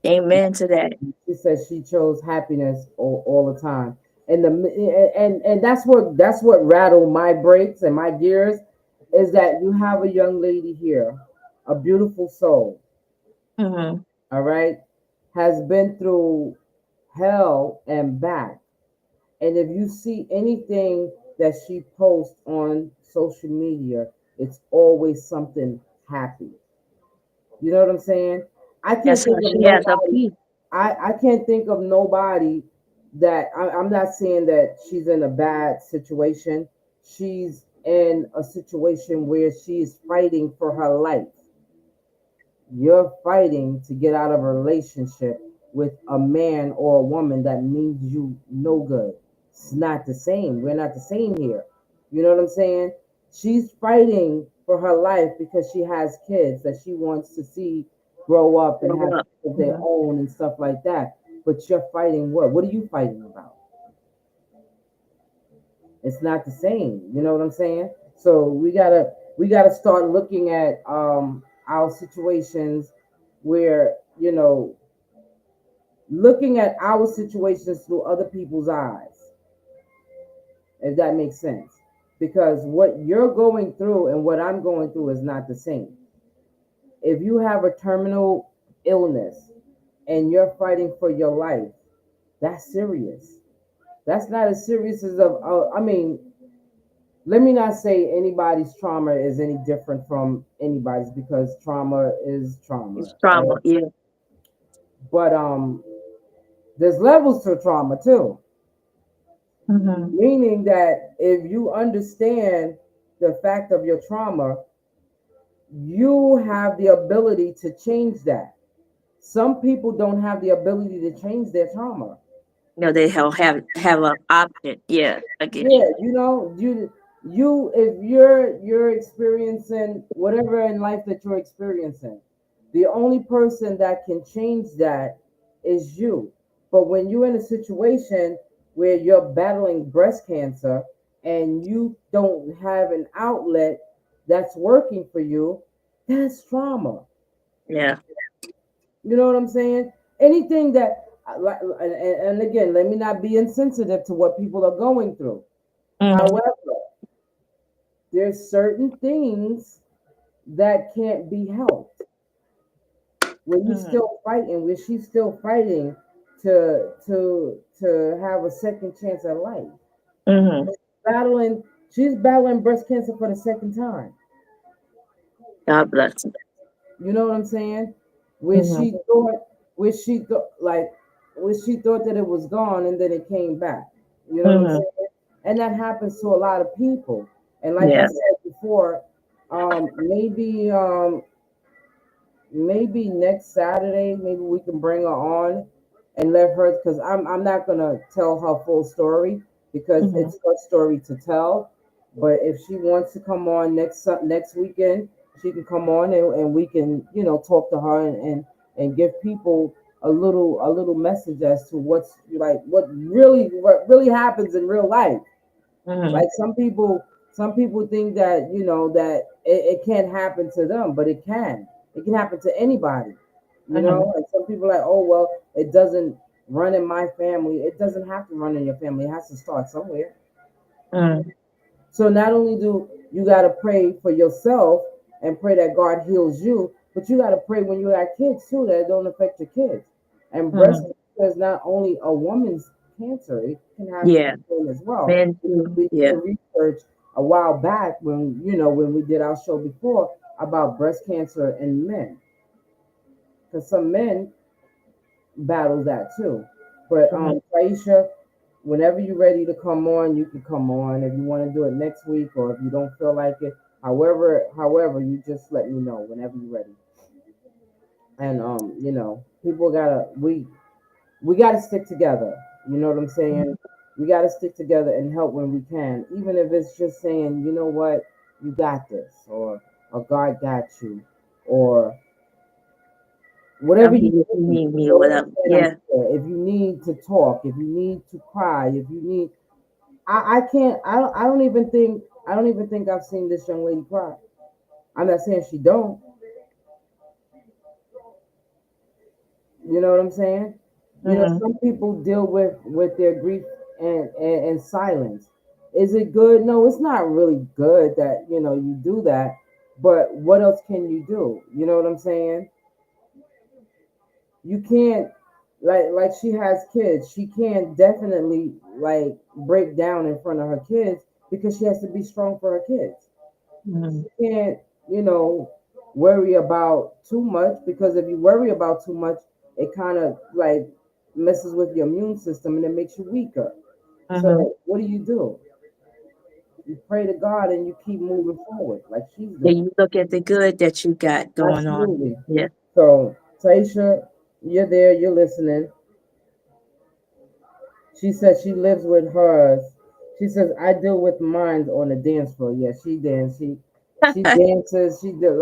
Amen to that.
She says she chose happiness all the time, and that's what rattled my brakes and my gears is that you have a young lady here, a beautiful soul,
Hmm.
all right, has been through hell and back. And if you see anything that she posts on social media, it's always something happy. You know what I'm saying? I can't
Yes,
think
sir.
of
She has a
nobody.
peace.
I can't think of nobody that I'm not saying that she's in a bad situation. She's in a situation where she's fighting for her life. You're fighting to get out of a relationship with a man or a woman that means you no good. It's not the same. We're not the same here. You know what I'm saying? She's fighting for her life because she has kids that she wants to see grow up and have
Grow up.
kids of their
Hmm.
own and stuff like that. But you're fighting what? What are you fighting about? It's not the same. You know what I'm saying? So we gotta start looking at our situations where looking at our situations through other people's eyes, if that makes sense. Because what you're going through and what I'm going through is not the same. If you have a terminal illness and you're fighting for your life, that's serious. That's not as serious as I mean, let me not say anybody's trauma is any different from anybody's because trauma is
It's
trauma,
trauma.
right?
Yeah.
But there's levels to trauma too,
Mm-hmm.
meaning that if you understand the fact of your trauma, you have the ability to change that. Some people don't have the ability to change their trauma.
No, they have an option. Yeah, I get
Yeah,
you.
you if you're experiencing whatever in life that you're experiencing, the only person that can change that is you. But when you're in a situation where you're battling breast cancer and you don't have an outlet that's working for you, that's trauma.
Yeah.
You know what I'm saying? Anything that and again, let me not be insensitive to what people are going through.
Mm-hmm.
However, there's certain things that can't be helped. When you
Mm-hmm.
still fighting, when she's still fighting to have a second chance at life.
Mm-hmm.
Battling she's battling breast cancer for the second time.
God bless you.
You know what I'm saying? Where
Mm-hmm.
she thought where she thought like where she thought that it was gone and then it came back. You know what I'm
Mm-hmm.
saying? And that happens to a lot of people. And like I
Yeah.
said before, maybe next Saturday, maybe we can bring her on and let her because I'm not gonna tell her full story because
Mm-hmm.
it's her story to tell. But if she wants to come on next weekend, she can come on and we can talk to her and give people a little message as to what really happens in real life.
Mm-hmm.
Like some people think that that it can't happen to them, but it can. It can happen to anybody.
Mm-hmm.
And some people are like, oh well, it doesn't run in my family. It doesn't have to run in your family. It has to start somewhere.
Mm-hmm.
So not only do you gotta pray for yourself and pray that God heals you, but you gotta pray when you got kids too that it don't affect your kids. And breast
Mm-hmm.
cancer is not only a woman's cancer; it can happen
Yeah.
to men as well.
Men too.
We did
Yeah.
research a while back when we did our show before about breast cancer in men, because some men battle that too. But
Mm-hmm.
Taisha, whenever you're ready to come on, you can come on. If you want to do it next week, or if you don't feel like it, however, you just let me know whenever you're ready. And people we gotta stick together. You know what I'm saying? We gotta stick together and help when we can, even if it's just saying, you know what, you got this, or God got you, or whatever
I'm
you
here if you
need.
need
You
me or
know what I'm
whatever.
saying? I'm
Yeah.
here. If you need to talk, if you need to cry, if you need, I can't. I don't even think I've seen this young lady cry. I'm not saying she don't. You know what I'm saying?
Mm-hmm.
Some people deal with their grief and silence. Is it good? No, it's not really good that you do that. But what else can you do? You know what I'm saying? You can't like she has kids. She can't definitely like break down in front of her kids because she has to be strong for her kids.
Mm-hmm.
She can't, you know, worry about too much because if you worry about too much, it kind of like messes with your immune system and it makes you weaker.
Mm-hmm.
So what do? You pray to God and you keep moving forward like she's
Yeah,
doing.
you look at the good that you got going on.
Absolutely.
Yeah.
So Taisha, you're there, you're listening. She says she lives with hers. She says I deal with mine on the dance floor. Yeah, she dance. She dances. She did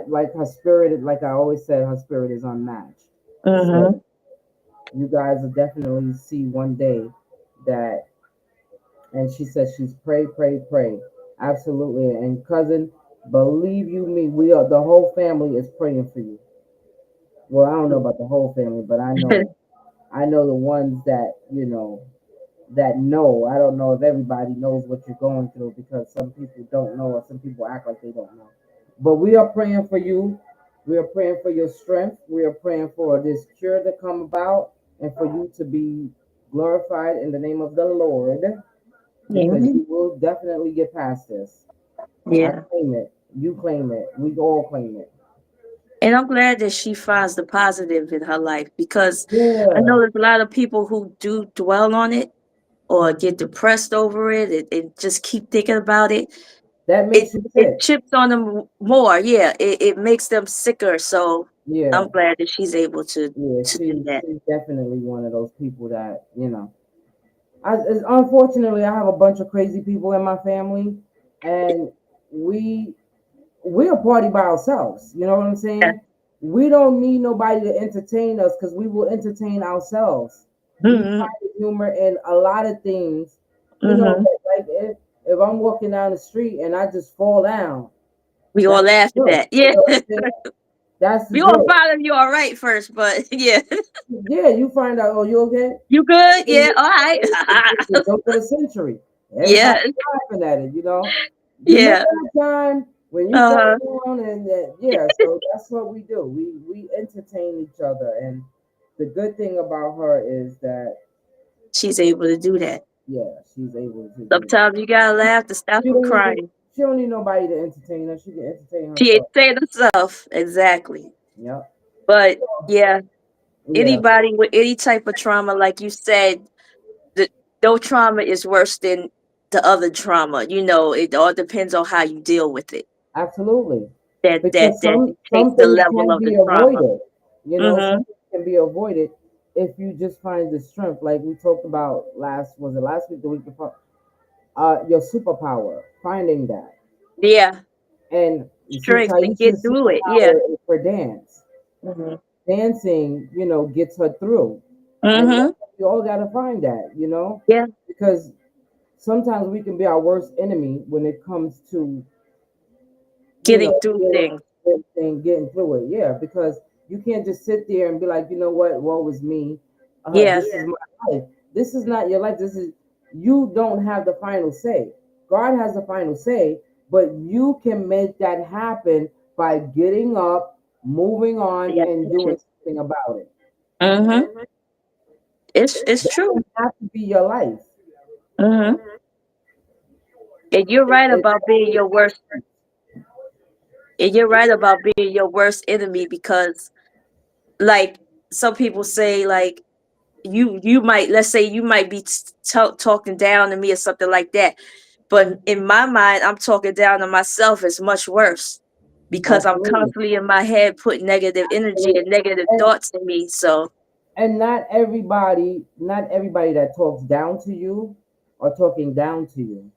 like her spirit. Like I always said, her spirit is unmatched. So
Mm-hmm.
you guys will definitely see one day that. And she says she's pray, pray, pray. Absolutely. And cousin, believe you me, we are the whole family is praying for you. Well, I don't know about the whole family, but I know the ones that know. I don't know if everybody knows what you're going through because some people don't know or some people act like they don't know. But we are praying for you. We are praying for your strength. We are praying for this cure to come about and for you to be glorified in the name of the Lord, because
Amen.
you will definitely get past this. I
Yeah.
claim it. You claim it. We all claim it.
And I'm glad that she finds the positive in her life because I know
Yeah.
there's a lot of people who do dwell on it or get depressed over it and just keep thinking about it.
That
It
makes you
it
sick.
chips on them more. Yeah, it makes them sicker. So
Yeah.
I'm glad that she's able
Yeah.
to do that.
She's definitely one of those people that, unfortunately, I have a bunch of crazy people in my family, and we we're a party by ourselves. You know what I'm
Yeah.
saying? We don't need nobody to entertain us because we will entertain ourselves. We
Hmm.
find humor in a lot of things.
Hmm.
Like if I'm walking down the street and I just fall down,
We all
that's
laugh
a
at
joke.
that.
You
Yeah.
know what I'm saying? That's the
We all
joke.
thought of you all right first, but yeah.
Yeah, you find out, oh, you okay?
You good? Yeah, all right.
It's the joke of the century. Everybody
Yeah,
laughing at it, you know. You remember
yeah.
that time when you
Uh-huh.
fell down, and yeah. So that's what we do. We entertain each other, and the good thing about her is that
She's able to do that.
yeah, she's able to do that.
Sometimes you gotta laugh to stop
She
from
don't need
crying.
she don't need nobody to entertain her. She can entertain
She ain't
herself.
saying herself. Exactly.
Yep.
But yeah,
Yeah,
anybody with any type of trauma, like you said, the no trauma is worse than the other trauma. You know, it all depends on how you deal with it.
absolutely.
That dictates
Some
the
things
level
can
of the
be
trauma.
avoided.
Mm-hmm.
Some things can be avoided if you just find the strength, like we talked about last week, the week before. Your superpower, finding that,
Yeah.
and you see,
Strength to get
Taisha's
through it. Yeah.
superpower is for dance.
Mm-hmm.
Dancing, gets her through, and
Mm-hmm.
you all got to find that,
Yeah.
because sometimes we can be our worst enemy when it comes to
Getting through
dealing
things.
with everything, getting through it. Yeah, because you can't just sit there and be like, you know what, woe is me. This
Yeah.
is my life. This is not your life. You don't have the final say. God has the final say, but you can make that happen by getting up, moving on,
Yeah.
and doing something about it.
Mm-hmm. It's
That
true.
doesn't have to be your life.
Mm-hmm. And you're right
It
about being your worst. And you're right about being your worst enemy because, like, some people say, like, you might, let's say you might be talking down to me or something like that, but in my mind, I'm talking down to myself is much worse because I'm
absolutely,
constantly in my head putting negative energy
absolutely.
and negative
And
thoughts in me. So
not everybody that talks down to you are talking down to you.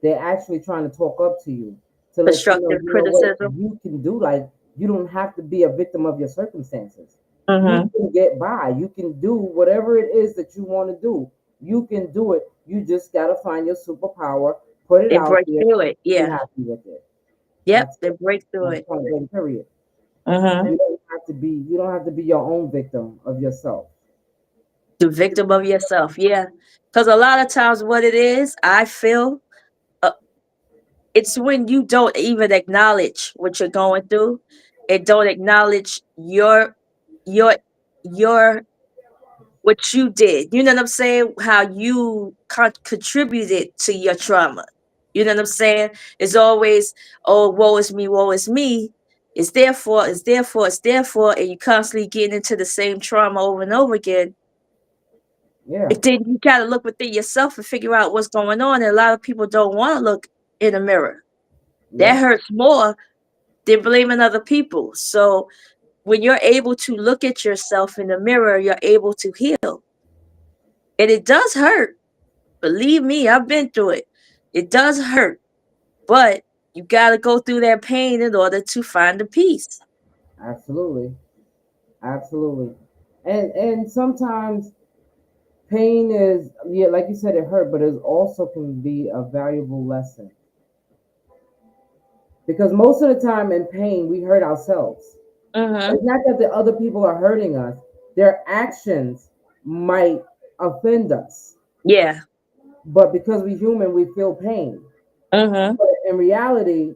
They're actually trying to talk up to you to let
constructive
you know what
criticism.
you can do. Like, you don't have to be a victim of your circumstances. You
Mm-hmm.
can get by. You can do whatever it is that you want to do. You can do it. You just gotta find your superpower, put it
And
out
break
there,
through it.
be
Yeah.
happy with it.
Yep.
That's
And
it.
break through
That's
it.
point blank, period.
Mm-hmm.
You don't have to be your own victim of yourself.
The victim of yourself. Yeah. Because a lot of times, what it is, I feel, uh, it's when you don't even acknowledge what you're going through and don't acknowledge your your what you did. You know what I'm saying? How you contributed to your trauma. You know what I'm saying? It's always, oh, woe is me. It's therefore, and you constantly getting into the same trauma over and over again.
Yeah,
And then you gotta look within yourself and figure out what's going on. And a lot of people don't want to look in a mirror. That
yeah,
hurts more than blaming other people. So when you're able to look at yourself in the mirror, you're able to heal. And it does hurt. Believe me, I've been through it. It does hurt, but you got to go through that pain in order to find the peace.
absolutely, absolutely. And sometimes pain is, yeah, like you said, it hurt, but it also can be a valuable lesson, because most of the time in pain we hurt ourselves.
Mm-hmm.
It's not that the other people are hurting us; their actions might offend us,
Yeah.
but because we're human, we feel pain.
Mm-hmm.
But in reality,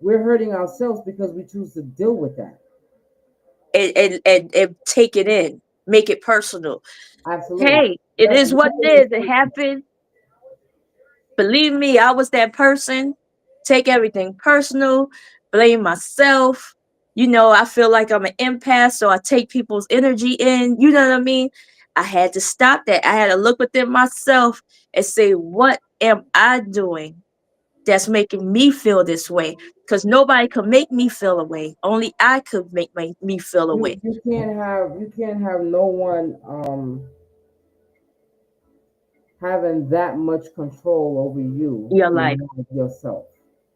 we're hurting ourselves because we choose to deal with that.
and take it in, make it personal.
Absolutely.
Hey, it
Let
is
me
what
tell
it
you this
is. It
thing.
happened. Believe me, I was that person. Take everything personal, blame myself. I feel like I'm an empath, so I take people's energy in. You know what I mean? I had to stop that. I had to look within myself and say, what am I doing that's making me feel this way? Because nobody could make me feel a way. Only I could make me feel a way.
You can't have no one having that much control over you
Your life.
beyond yourself.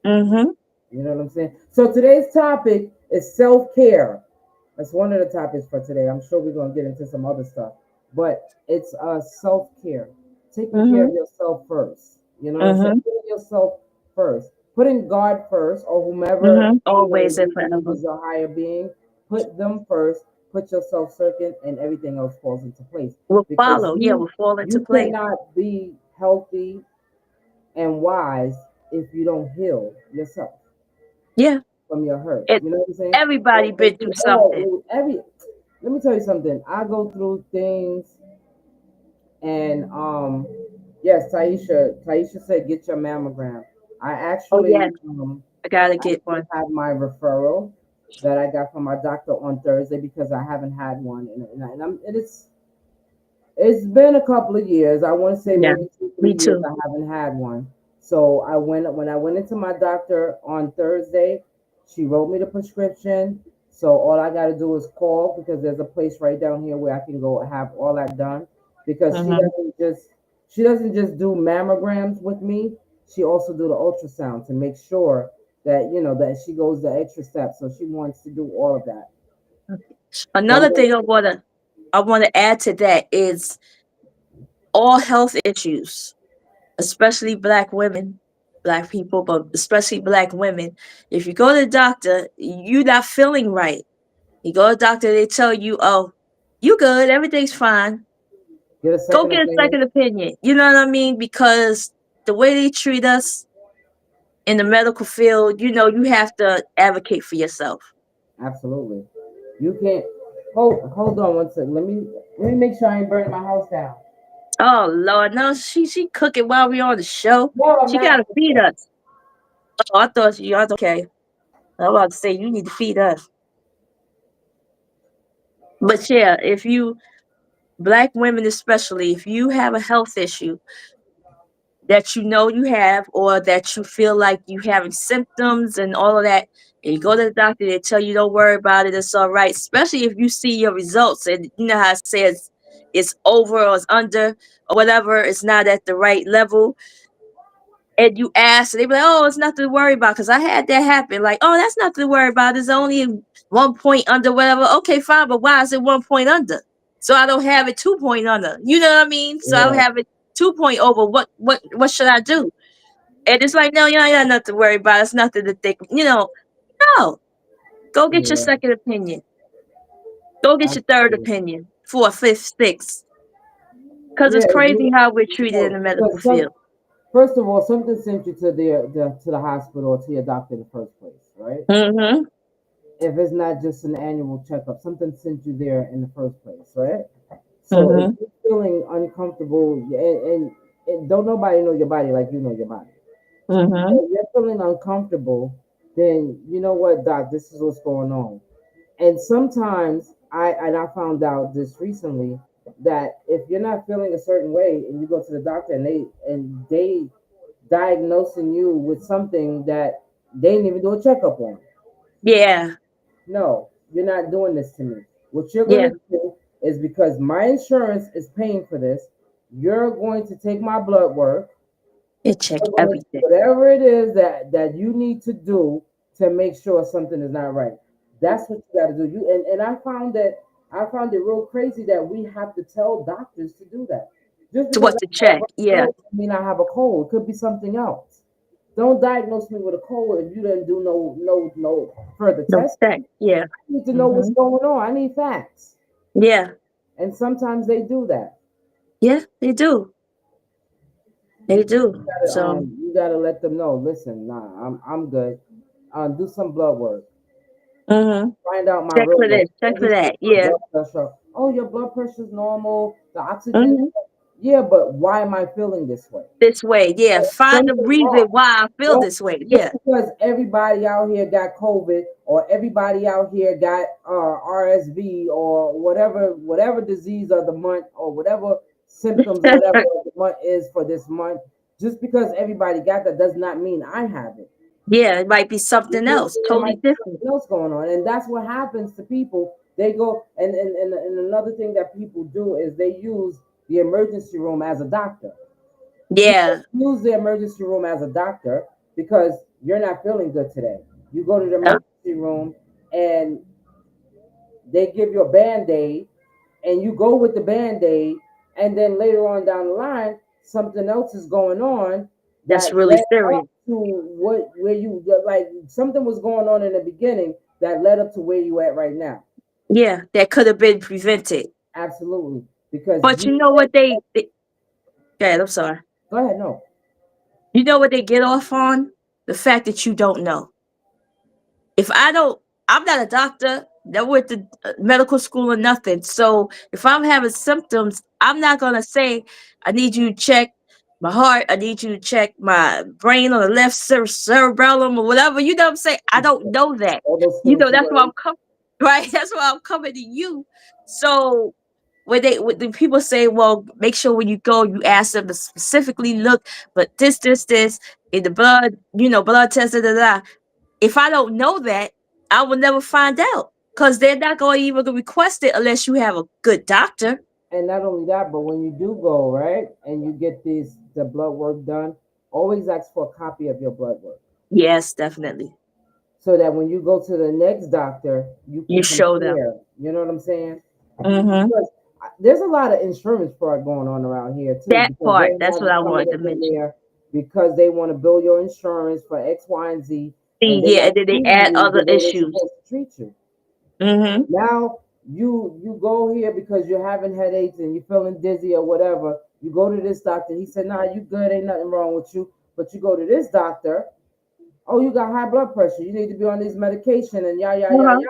Mm-hmm.
You know what I'm saying? So today's topic is self-care. That's one of the topics for today. I'm sure we're gonna get into some other stuff, but it's self-care, taking care
Mm-hmm.
of yourself first. You know what I'm saying?
Mm-hmm.
Putting yourself first, putting God first, or whomever
Mm-hmm. Always and
you believe
forever.
is your higher being. Put them first. Put yourself second, and everything else falls into place.
Will
Because
follow. Yeah,
you
will fall into
you
place.
cannot be healthy and wise if you don't heal yourself
Yeah.
from your hurt.
It
You know what I'm saying?
everybody
And
been
we
through something.
all every let me tell you something. I go through things and yes, Taisha said get your mammogram. I
Oh
actually
yes, I gotta
I
get
actually
one.
had my referral that I got from my doctor on Thursday because I haven't had one and it's been a couple of years. I want to say
Yeah,
maybe two,
me
3 years.
too.
I haven't had one. So when I went into my doctor on Thursday. She wrote me the prescription. So all I got to do is call because there's a place right down here where I can go have all that done. Because she
Mm-hmm.
doesn't just she doesn't just do mammograms with me. She also do the ultrasound to make sure that that she goes the extra step. So she wants to do all of that. So I'm
Another
going.
thing I wanna add to that is all health issues, especially black women, black people, but especially black women. If you go to the doctor, you not feeling right. You go to the doctor, they tell you, "Oh, you good, everything's fine."
Get a
Go
second
get a
opinion.
second opinion. You know what I mean? Because the way they treat us in the medical field, you have to advocate for yourself.
Absolutely. You can't hold on one second. Let me make sure I ain't burning my house down.
Oh Lord, no, she cooking while we on the show.
No, I'm
She
not.
gotta feed us. Oh, I thought okay. I was about to say you need to feed us. But yeah, if you black women especially, if you have a health issue that you know you have or that you feel like you having symptoms and all of that, and you go to the doctor, they tell you don't worry about it, it's all right. Especially if you see your results and you know how it says it's over or it's under or whatever, it's not at the right level and you ask, and they be like, "Oh, it's nothing to worry about." Because I had that happen. Like, "Oh, that's nothing to worry about. It's only 1 point under, whatever." Okay, fine, but why is it 1 point under? So I don't have it 2 point under. You know what I mean? So I don't
Yeah,
have it 2 point over. What should I do? And it's like, no, you got nothing to worry about. It's nothing to think. No. Go get your
yeah,
second opinion. Go get your third
absolutely.
opinion, fourth, fifth, sixth. Because
Yeah,
it's crazy how we're treated in the medical
because some
field.
first of all, something sent you to the hospital or to your doctor in the first place, right?
Mm-hmm.
If it's not just an annual checkup, something sent you there in the first place, right? So if
Mm-hmm.
you're feeling uncomfortable and don't nobody know your body like you know your body.
Mm-hmm.
If you're feeling uncomfortable, then you know what, doc, this is what's going on. And sometimes I found out this recently that if you're not feeling a certain way and you go to the doctor and they diagnosing you with something that they didn't even do a checkup on.
Yeah.
No, you're not doing this to me. What you're
Yeah.
gonna do is because my insurance is paying for this, you're going to take my blood work.
It check
You're going to do
everything.
whatever it is that you need to do to make sure something is not right. That's what you got to do. And I found it real crazy that we have to tell doctors to do that. Just
To
because
what
I
to
got a
check.
runny
Yeah.
nose doesn't mean I have a cold. It could be something else. Don't diagnose me with a cold if you didn't do no further
No check.
testing.
Yeah.
I need to know what's
Hmm.
going on. I need facts.
Yeah.
And sometimes they do that.
Yeah. They do. They do. So.
You gotta let them know. Listen, nah, I'm good. Do some blood work.
Mm-hmm.
Find out my
Check
real
for
name.
this. Check
Don't
for
just check
that.
my
Yeah.
blood pressure. Oh, your blood pressure is normal. The oxygen.
Mm-hmm.
Yeah, but why am I feeling this way?
This way. Yeah. Find the
Something
reason
wrong.
why I feel
Just,
this way.
just
Yeah.
because everybody out here got COVID or everybody out here got RSV or whatever disease of the month or whatever symptoms or whatever the month is for this month, just because everybody got that does not mean I have it.
Yeah. It might be something else.
There
Totally
might be
different.
something else going on, and that's what happens to people. They go and another thing that people do is they use the emergency room as a doctor. You
Yeah.
use the emergency room as a doctor because you're not feeling good today. You go to the
Uh,
emergency room and they give you a band-aid and you go with the band-aid, and then later on down the line something else is going on
that's
that
really
led up
serious.
to what where you like something was going on in the beginning that led up to where you at right now.
Yeah. That could have been prevented.
Absolutely. Because
But you know what they God, I'm sorry.
go ahead, no.
You know what they get off on? The fact that you don't know. If I don't, I'm not a doctor, never went to medical school or nothing. So if I'm having symptoms, I'm not gonna say I need you to check my heart. I need you to check my brain on the left cerebellum or whatever. You know what I'm saying? I don't know that.
All those
You know
fancy
that's why I'm
words.
coming. Right? That's why I'm coming to you. So when the people say, well, make sure when you go, you ask them to specifically look, but this in the blood, blood test, da da da. If I don't know that, I will never find out because they're not going to even request it unless you have a good doctor.
And not only that, but when you do go, right, and you get the blood work done, always ask for a copy of your blood work.
Yes, definitely.
So that when you go to the next doctor, you
You
can
show them.
compare. You know what I'm saying?
Mm-hmm.
Because there's a lot of insurance fraud going on around here too,
That
because they
part, that's
have
what
you
I
coming
wanted to
up in
mention.
there because they want to bill your insurance for X, Y, and Z,
See,
and they're
yeah,
not
and then they
treating
add
you the
other
way they're
issues.
supposed to treat you.
Mm-hmm.
Now you go here because you're having headaches and you're feeling dizzy or whatever. You go to this doctor. He said, "Nah, you good. Ain't nothing wrong with you." But you go to this doctor. Oh, you got high blood pressure. You need to be on this medication and yeah, yeah, yeah,
Uh-huh.
yeah.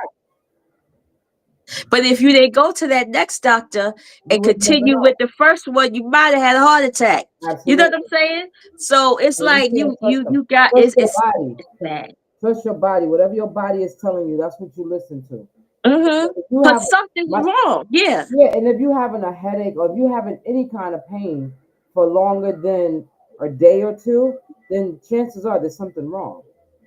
But if you didn't go to that next doctor
You
and
would never
continue
know.
with the first one, you might have had a heart attack. You know what I'm
Absolutely.
saying? So it's
And we
like
can't
you
trust
you
them.
you got
Trust your body.
it's bad.
Trust your body. Whatever your body is telling you, that's what you listen to.
Mm-hmm.
Because if you
But
have
something's
my
wrong. Yeah.
yeah, and if you're having a headache or if you're having any kind of pain for longer than a day or two, then chances are there's something wrong.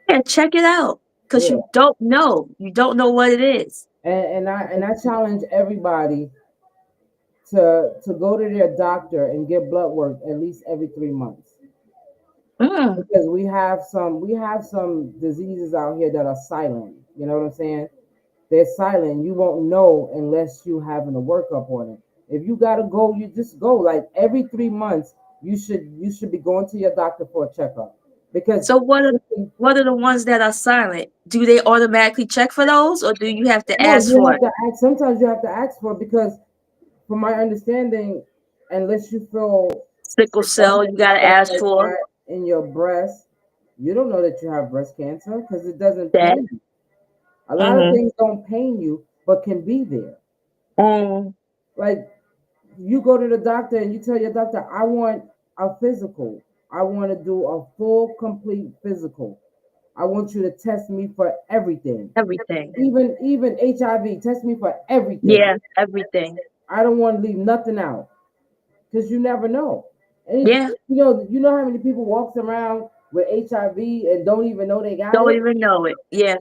Yeah, check it out. Because
Yeah,
you don't know. You don't know what it is.
and I challenge everybody to go to their doctor and get blood work at least every 3 months
Mm,
because we have some diseases out here that are silent. You know what I'm saying? They're silent. You won't know unless you having a workup on it. If you gotta go, you just go. Like every 3 months, you should be going to your doctor for a checkup because
so what are the ones that are silent? Do they automatically check for those or do you have to
no,
ask
you
for
have
it?
to ask. Sometimes you have to ask for it because, from my understanding, unless you feel
Sickle cell, you gotta
stuff
ask
like
for
that in your breast, you don't know that you have breast cancer because it doesn't
that.
pain you. A lot of
Mm-hmm.
things don't pain you, but can be there.
Mm,
Like you go to the doctor and you tell your doctor, I want a physical. I want to do a full, complete physical. I want you to test me for everything,
everything.
even HIV. Test me for everything.
Yeah, everything.
I don't want to leave nothing out because you never know. And
Yeah.
you know how many people walks around with HIV and don't even know they got
Don't
it.
even know it. Yeah.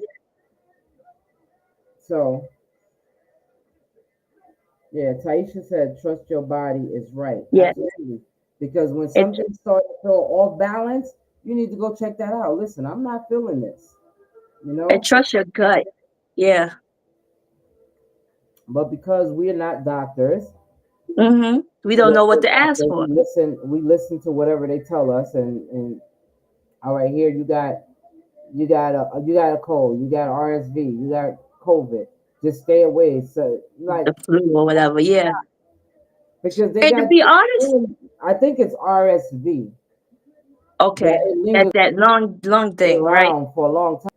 So yeah, Taisha said, trust your body is right.
Yeah.
Absolutely. Because when
And
something starts to feel off balance, you need to go check that out. Listen, I'm not feeling this, you
and
know?
trust your gut. Yeah.
But because we're not doctors,
Mm-hmm. We
we're
don't know what
not
to ask
doctors,
for.
we listen to whatever they tell us and all right, here you got a cold, you got RSV, you got COVID. Just stay away. So like
The flu or whatever. Yeah.
because they
And to
got
be honest,
I think it's RSV that
okay.
it
That's
lingers
that lung thing, right?
around for a long time.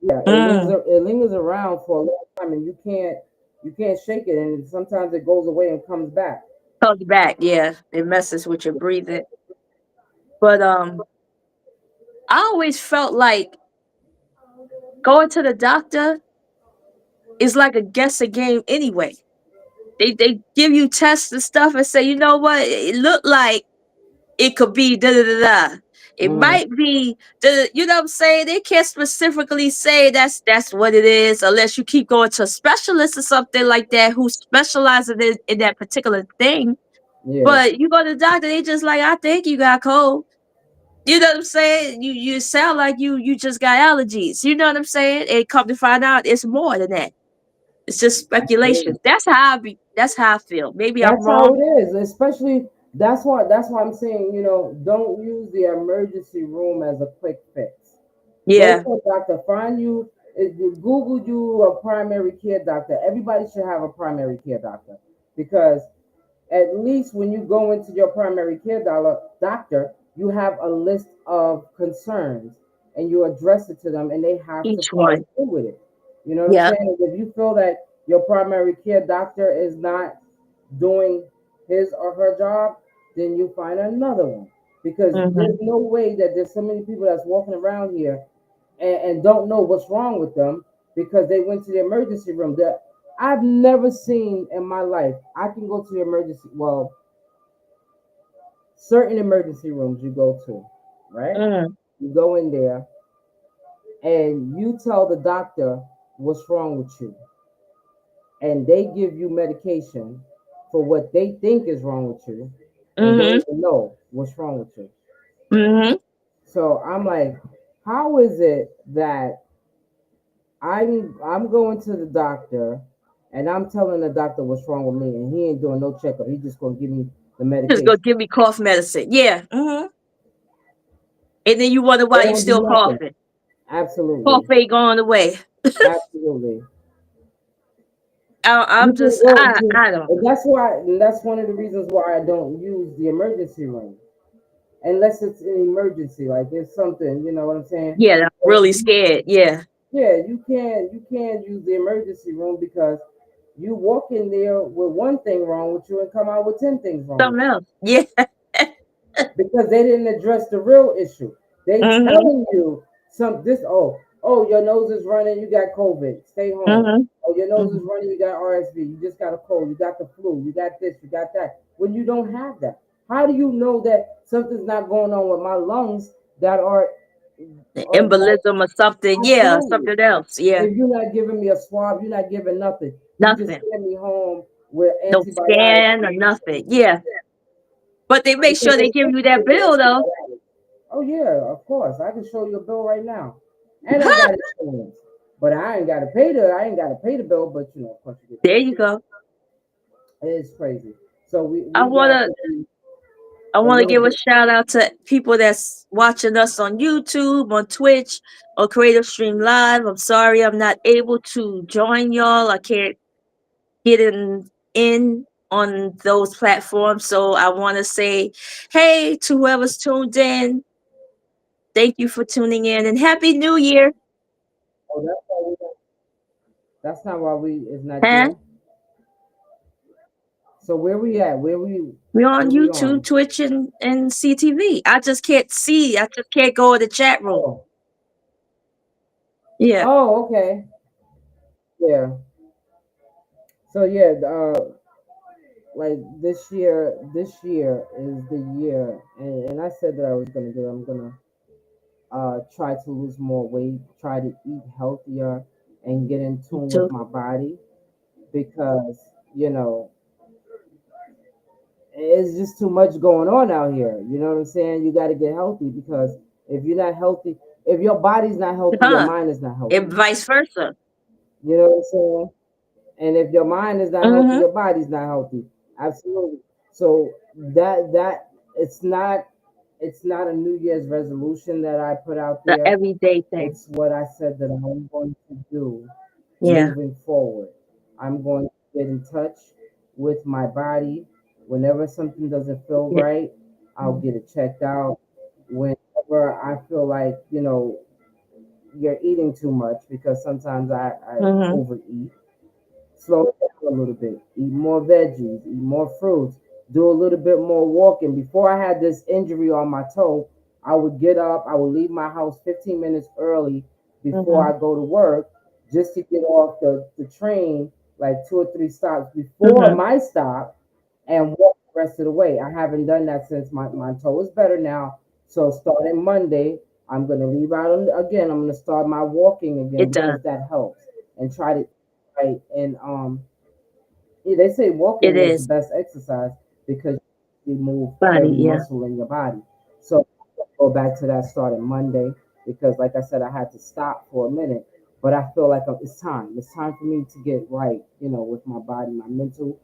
Yeah,
Mm.
it lingers around for a long time, and you can't shake it, and sometimes it goes away and comes back.
Comes back, yeah. It messes with your breathing. But I always felt like going to the doctor is like a guessing game anyway. They give you tests and stuff and say, you know what, it looked like it could be da da da da. It
Hmm.
might be da, you know what I'm saying? They can't specifically say that's what it is unless you keep going to a specialist or something like that who specializes in that particular thing.
Yeah,
But you go to the doctor, they just like, I think you got cold. You know what I'm saying? You sound like you just got allergies. You know what I'm saying? And come to find out it's more than that. It's just speculation.
absolutely.
That's how I feel. Maybe I'm
That's how it
wrong.
is. Especially that's why I'm saying, don't use the emergency room as a quick fix. Go
Yeah.
to a doctor. Find you. If you Google you a primary care doctor. Everybody should have a primary care doctor because at least when you go into your primary care doctor, you have a list of concerns and you address it to them and they have to
Each
follow
one.
through with it. You know what I'm
Yep.
saying? If you feel that your primary care doctor is not doing his or her job, then you find another one. Because there's
Mhm.
no way that there's so many people that's walking around here and don't know what's wrong with them because they went to the emergency room. That I've never seen in my life. I can go to the emergency. Well, certain emergency rooms you go to, right?
Mm.
You go in there and you tell the doctor what's wrong with you, and they give you medication for what they think is wrong with you, and don't
Mhm.
even know what's wrong with you.
Mhm.
So I'm like, how is it that I'm going to the doctor and I'm telling the doctor what's wrong with me and he ain't doing no checkup. He just gonna give me the
Just go
medication.
give me cough medicine. Yeah. Mhm. And then you wonder
They
why you
don't do
still
nothing.
coughing. Cough
Absolutely.
ain't going away.
Absolutely. You
I'm
can
just
go to
I don't.
and that's one of the reasons why I don't use the emergency room. Unless it's an emergency, like it's something, you know what I'm saying?
Yeah, I'm
But
really scared. Yeah.
yeah, you can't use the emergency room because you walk in there with one thing wrong with you and come out with 10 things wrong with
Something
you
else. Yeah.
because they didn't address the real issue. They
Mhm.
telling you your nose is running, you got COVID, stay home.
Mhm.
Oh, your nose is
Mhm.
running, you got RSV, you just got a cold, you got the flu, you got this, you got that. When you don't have that, how do you know that something's not going on with my lungs that are like
Embolism or something. Yeah,
absolutely?
something else. Yeah.
If you're not giving me a swab, you're not giving nothing. You just
Nothing.
send me home with
No
antibiotics
scan or nothing. Yeah. But they make
because
sure
they
they give
think
you
you
that
get
bill though.
antibiotics. Oh yeah, of course. I can show you a bill right now, and I got insurance, but I ain't got to pay the bill. But of course, you get
There
that
you
bill.
go.
It's crazy. So we
I
we got
wanna
to be
I
a
want to
little
give a
bit.
shout out to people that's watching us on YouTube, on Twitch, or Creative Stream Live. I'm sorry I'm not able to join y'all. I can't get in on those platforms. So I want to say, hey, to whoever's tuned in, thank you for tuning in and Happy New Year.
Oh, that's not why we is not
Huh?
there. So where we at?
We're on
Where we
YouTube,
on?
Twitch, and CTV. I just can't see. I just can't go in the chat room.
Oh,
Yeah.
oh, okay, yeah. So yeah, like this year is the year, and I said that I was gonna do. I'm gonna try to lose more weight, try to eat healthier, and get in
Me
tune with
too.
my body because you know it's just too much going on out here. You know what I'm saying? You got to get healthy because if you're not healthy, if your body's not healthy, your
Huh.
mind is not
And
healthy.
vice versa.
You know what I'm saying? And if your mind is not healthy,
Mm-hmm.
your body's not healthy. Absolutely. So that it's not a New Year's resolution that I put out
The
there.
everyday thing.
It's what I said that I'm going to do
Yeah.
moving forward. I'm going to get in touch with my body. Whenever something doesn't feel
Yeah.
right, I'll get it checked out. Whenever I feel like, you're eating too much because sometimes I
Mhm.
overeat. Slow it down a little bit. Eat more veggies. Eat more fruits. Do a little bit more walking. Before I had this injury on my toe, I would get up. I would leave my house 15 minutes early before
Mhm.
I go to work, just to get off the train like two or three stops before
Mhm.
my stop and walk the rest of the way. I haven't done that since my toe is better now. So starting Monday, I'm gonna leave out again. I'm gonna start my walking again
It does.
because that helps and try to right and yeah, they say
It
walking is the
is.
best exercise because you move
Body,
every
yeah.
muscle in your body. So go back to that starting Monday because, like I said, I had to stop for a minute, but I feel like it's time. It's time for me to get right, with my body, my mental,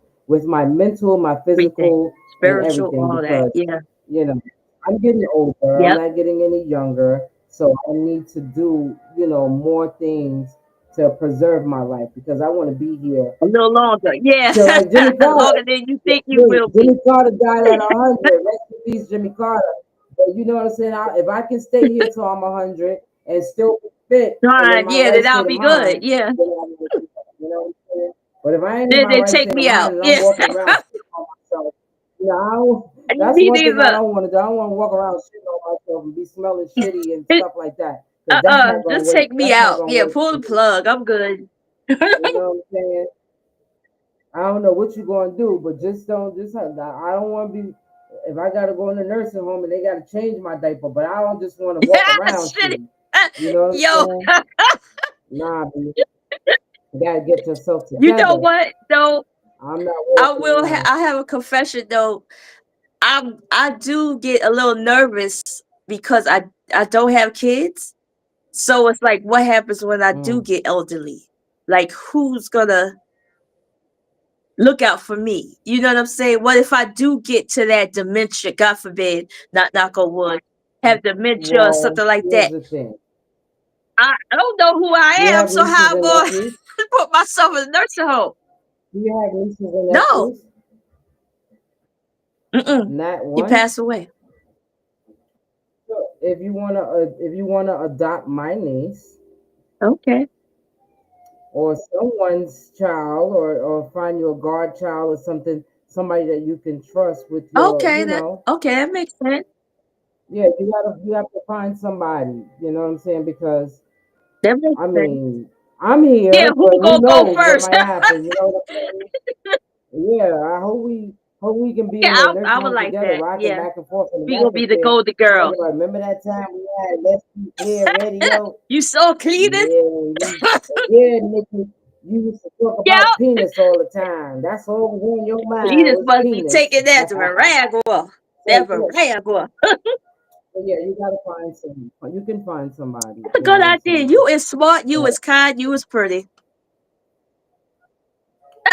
my
Everything.
physical, and
Spiritual,
everything
all that.
because
Yeah.
you know I'm getting older. I'm
Yep.
not getting any younger, so I need to do more things to preserve my life because I want to be here
A little longer. Yeah.
till like Jimmy Carter.
Longer than you
Yeah,
think you
wait,
will be.
Jimmy Carter died at 100. Rest in peace, Jimmy Carter. But you know what I'm saying? If I can stay here till I'm 100 and still be fit and in
God,
my
yeah,
right
then I'll
state of
be good.
mind,
Yeah.
then I'm gonna do that. You know what I'm saying? But if I ain't in
Then
my
they
right
take
state of
me
mind
out.
and I'm
Yeah.
walking around shitting on myself, that's
Me
one thing I
neither.
don't want to do. I don't want to walk around shitting on myself and be smelling shitty and stuff like that. Because that's not gonna
Just
work.
take me
That's not
out.
gonna
Yeah,
work
pull
for
the
me.
plug. I'm good.
You know what I'm saying? I don't know what you're gonna do, but just don't just I don't want to be if I gotta go in the nursing home and they gotta change my diaper, but I don't just want to walk
Yeah,
around
shit.
shitty. You know what I'm
Yo,
saying? Nah, B, you gotta get yourself
you know
together.
what though?
I'm not
I
walking
will.
around.
I have a confession though. I do get a little nervous because I don't have kids. So it's like, what happens when I do
Mm.
get elderly? Like, who's gonna look out for me? You know what I'm saying? What if I do get to that dementia? God forbid, not knock on wood, have dementia or
Well,
something like
here's
that.
the thing.
I don't know who I
You
am,
have
so
nieces
how I'm
and
going
nephews.
to put myself in a nursing home?
Do you have nieces and
No,
nephews?
mm-mm.
Not
He
one.
passed away.
So if you wanna adopt my niece,
Okay,
or someone's child or find you a guard child or something, somebody that you can trust with your,
okay, that makes sense.
yeah, you have to find somebody, you know what I'm saying? Because
That makes
I
sense.
mean, I'm
Yeah,
here,
who
but who
gonna go
knows what
first?
might happen, you know what I'm saying? Yeah, I hope we can be
Yeah,
in the
I
nursing
would
home
like
together,
that.
rocking
Yeah,
back and forth in the
we gonna be the
mattress bed.
golden
Talking
girl.
about, remember that time we had Let's Eat Here Radio?
You saw Cletus?
Yeah, yeah, Nikki. You used to talk
Yeah,
about penis all the time. That's all was on your mind
Cletus
was
must be
penis.
taking that to Veragua.
So
That
yeah,
Veragua.
so yeah, you gotta find some. You can find somebody.
That's a
You know
good
what I'm
idea.
saying?
You is smart. You
But
is kind. You is pretty.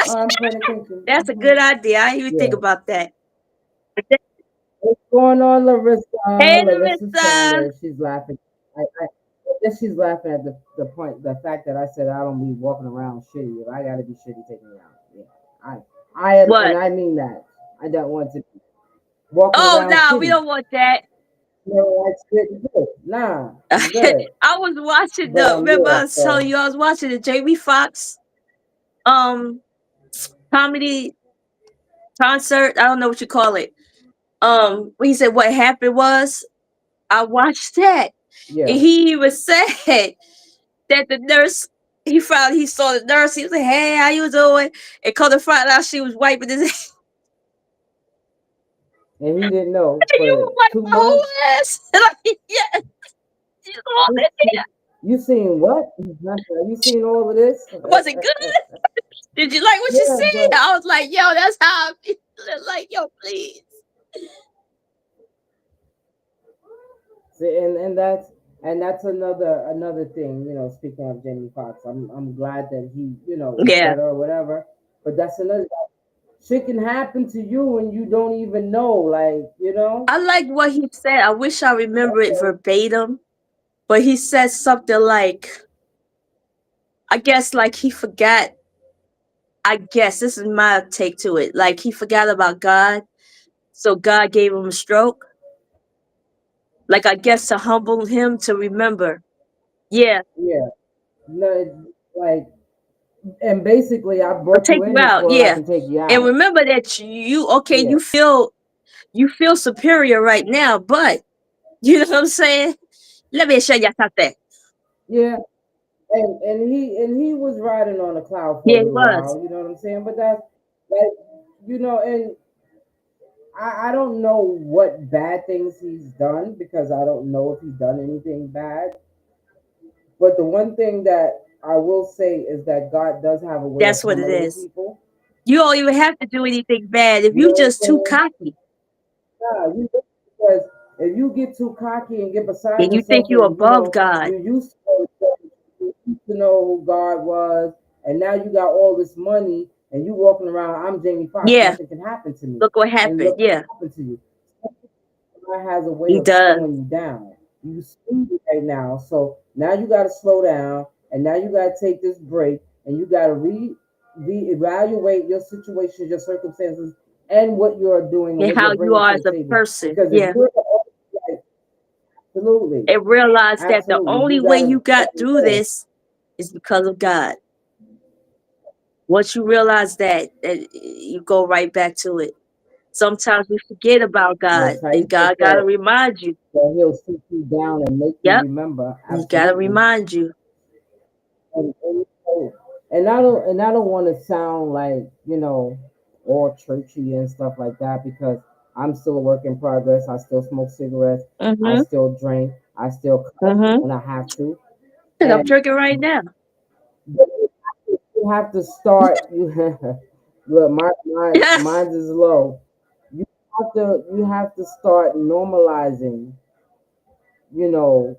I'm paying attention.
That's a good idea. I didn't even think
Yeah.
about that.
What's going on, Larissa?
Hey,
Larissa's down
Larissa.
there. She's laughing. I guess she's laughing at the fact that I said I don't be walking around shitty. If I gotta be shitty, take me out. Yeah. And
What?
I mean that. I don't want to be walking
Oh,
around
no, we
shitty.
don't want that.
No, that's good. Nah, I'm good.
I was watching
But
remember
yeah,
I was telling
so
you I was watching the Jamie Foxx um comedy concert. I don't know what you call it. When he said what happened was I watched that. And
yeah.
he was said that the nurse he saw the nurse, he was like, hey, how you doing? And come to find out she was wiping his
And he didn't know
you
for
wipe
two
my whole
months.
ass. And like, yeah, she's all in there.
You seen what? You seen all of this?
Was it good? Did you like what you
Yeah,
said?
but
I was like, yo, that's how I feel. Like, yo, please.
see, and that's another thing. Speaking of Jamie Foxx, I'm glad that he is
Yeah.
better or whatever. But that's another shit can happen to you and you don't even know. Like
I like what he said. I wish I remember it
that's
verbatim, but he said something like, I guess, like he forgot. I guess this is my take to it. Like he forgot about God, so God gave him a stroke. Like I guess to humble him to remember. Yeah,
Yeah. No, like, and basically, I
or
brought
take
you
you
in here
out.
so I
Yeah,
can take you
and
out.
remember that you okay.
Yeah.
You feel superior right now, but you know what I'm saying. Let me show you something.
Yeah. And he was riding on a cloud for a
Yeah, he
little
was.
while. You know what I'm saying? But that's like, and I don't know what bad things he's done because I don't know if he's done anything bad. But the one thing that I will say is that God does have a way of
That's what it
humbling
is.
people.
You don't even have to do anything bad if
You
you
know what I'm
just too
saying?
cocky
Nah, because if you get too cocky and get beside
and you think
yourself,
you
and
above God.
you used to know who God was, and now you got all this money, and you walking around, I'm Jamie Foxx,
Yeah,
nothing can happen to me,
look what
and
happened.
look what
Yeah,
happened to you. God has a way
he
of
does.
slowing you down. You speed right now, so now you got to slow down, and now you got to take this break, and you got to reevaluate your situations, your circumstances, and what you're doing and
And
what you're
how you
bringing
are
to
as
the
a
table.
person.
Because if
Yeah,
you're like, absolutely,
and realize that the
absolutely,
only
you
way
got to
you got through
yeah,
this is because of God. Once you realize that you go right back to it. Sometimes we forget about God,
yes,
and
Taisha
God gotta
said
remind you.
that he'll sit you down and make you
Yep,
remember.
he gotta
Absolutely.
remind you.
And I don't want to sound like all churchy and stuff like that because I'm still a work in progress. I still smoke cigarettes. I
Mm-hmm.
still drink. I still cuss
Mm-hmm.
when I have to.
I'm
And
drinking right now.
you have to start. Look, mine is low. You have to start normalizing. You know